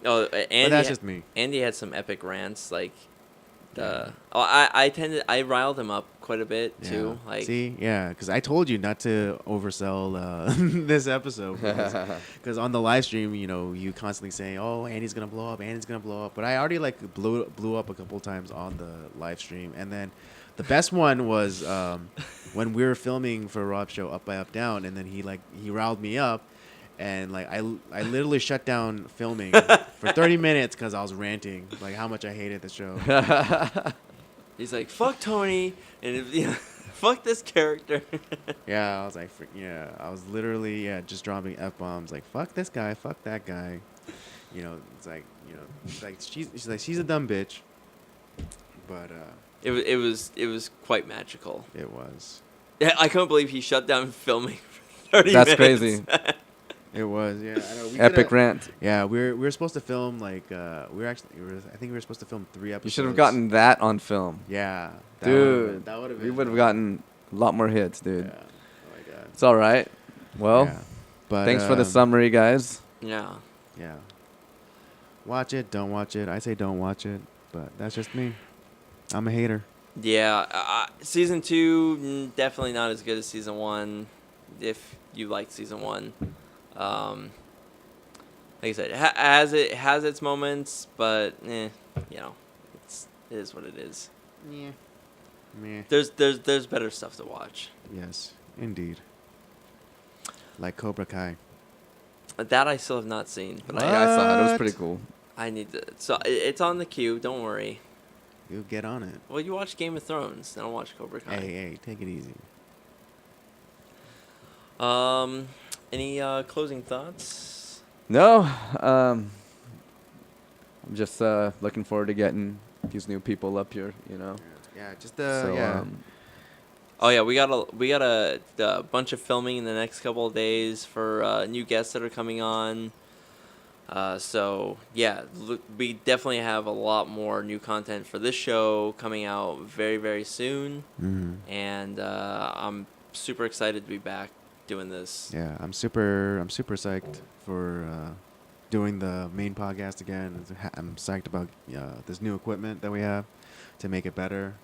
[SPEAKER 2] Oh,
[SPEAKER 3] But that's just me.
[SPEAKER 2] Andy had some epic rants. Like,
[SPEAKER 3] Yeah.
[SPEAKER 2] I riled him up quite a bit too.
[SPEAKER 3] Yeah.
[SPEAKER 2] Like,
[SPEAKER 3] See, yeah, because I told you not to oversell this episode. Because on the live stream, you constantly saying, "Oh, Andy's gonna blow up, Andy's gonna blow up." But I already like blew up a couple times on the live stream, and then the best one was when we were filming for Rob's show, Up by Up Down, and then he riled me up. And like I literally shut down filming for 30 minutes because I was ranting like how much I hated the show.
[SPEAKER 2] he's like, "Fuck Tony," and fuck this character.
[SPEAKER 3] Yeah, I was like, I was literally just dropping f-bombs like fuck this guy, fuck that guy. It's like she's a dumb bitch. But
[SPEAKER 2] It was quite magical.
[SPEAKER 3] it was.
[SPEAKER 2] Yeah, I couldn't believe he shut down filming for 30
[SPEAKER 4] That's
[SPEAKER 2] minutes.
[SPEAKER 4] crazy.
[SPEAKER 3] It was, yeah. I know,
[SPEAKER 4] Epic rant.
[SPEAKER 3] Yeah, we were supposed to film like I think we were supposed to film 3 episodes.
[SPEAKER 4] You should have gotten that on film.
[SPEAKER 3] Yeah,
[SPEAKER 4] Dude,
[SPEAKER 3] that would have
[SPEAKER 4] we
[SPEAKER 3] been.
[SPEAKER 4] would have gotten a lot more hits, dude.
[SPEAKER 3] Yeah. Oh my god.
[SPEAKER 4] It's all right. Well,
[SPEAKER 3] Yeah. But
[SPEAKER 4] thanks for the summary, guys.
[SPEAKER 2] Yeah.
[SPEAKER 3] Yeah. Watch it, don't watch it. I say don't watch it, but that's just me. I'm a hater.
[SPEAKER 2] Yeah, season 2 definitely not as good as season 1. If you liked season 1, like I said, it has its moments, but it is what it is.
[SPEAKER 3] Yeah. Meh.
[SPEAKER 2] There's better stuff to watch.
[SPEAKER 3] Yes, indeed. Like Cobra Kai.
[SPEAKER 2] That I still have not seen, but
[SPEAKER 4] Yeah, I saw it. It was
[SPEAKER 3] What?
[SPEAKER 4] pretty cool.
[SPEAKER 2] I need to. So it's on the queue. Don't worry.
[SPEAKER 3] You get on it.
[SPEAKER 2] Well, you watch Game of Thrones, then I'll watch Cobra Kai.
[SPEAKER 3] Hey, take it easy.
[SPEAKER 2] Any closing thoughts?
[SPEAKER 4] No, I'm just looking forward to getting these new people up here.
[SPEAKER 3] Yeah, just
[SPEAKER 4] So,
[SPEAKER 3] yeah.
[SPEAKER 2] Oh yeah, we got a bunch of filming in the next couple of days for new guests that are coming on. So yeah, we definitely have a lot more new content for this show coming out very, very soon, and I'm super excited to be back doing this.
[SPEAKER 3] Yeah, I'm super psyched for doing the main podcast again. I'm psyched about this new equipment that we have to make it better.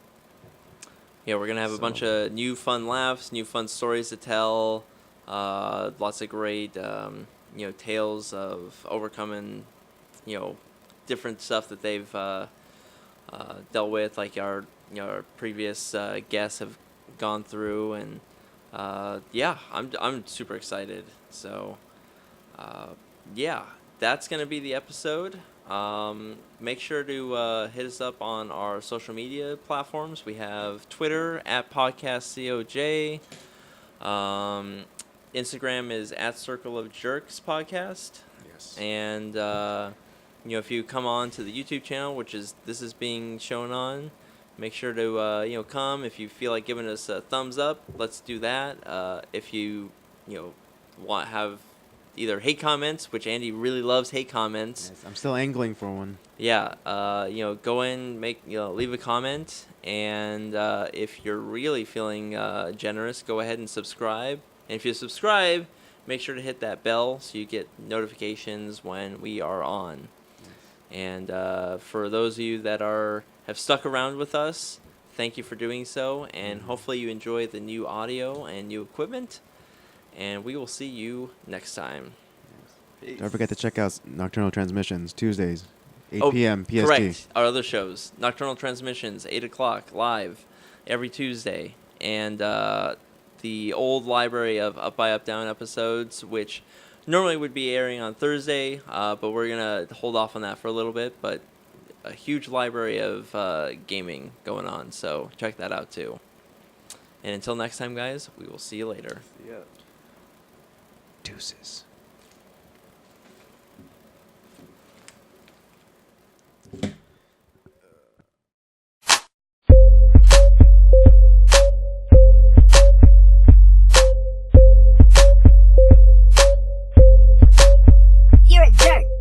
[SPEAKER 2] Yeah, we're gonna have a bunch of new fun laughs, new fun stories to tell. Lots of great, tales of overcoming, different stuff that they've dealt with, like our previous guests have gone through, and I'm super excited. So, that's gonna be the episode. Make sure to hit us up on our social media platforms. We have Twitter at PodcastCOJ. Instagram is at Circle of Jerks Podcast.
[SPEAKER 3] Yes.
[SPEAKER 2] And if you come on to the YouTube channel, this is being shown on, make sure to come. If you feel like giving us a thumbs up, let's do that. If you have either hate comments, which Andy really loves hate comments.
[SPEAKER 3] Yes, I'm still angling for one.
[SPEAKER 2] Yeah, go in, leave a comment, and if you're really feeling generous, go ahead and subscribe. And if you subscribe, make sure to hit that bell so you get notifications when we are on. And for those of you that have stuck around with us, thank you for doing so, and hopefully you enjoy the new audio and new equipment. And we will see you next time. Peace.
[SPEAKER 3] Don't forget to check out Nocturnal Transmissions Tuesdays, 8
[SPEAKER 2] Oh,
[SPEAKER 3] p.m. PST.
[SPEAKER 2] Correct. Our other shows, Nocturnal Transmissions, 8 o'clock live every Tuesday, and the old library of Up by Up Down episodes, which normally would be airing on Thursday, but we're gonna hold off on that for a little bit. But a huge library of gaming going on, so check that out too. And until next time, guys, we will see you later.
[SPEAKER 4] Yeah.
[SPEAKER 3] Deuces.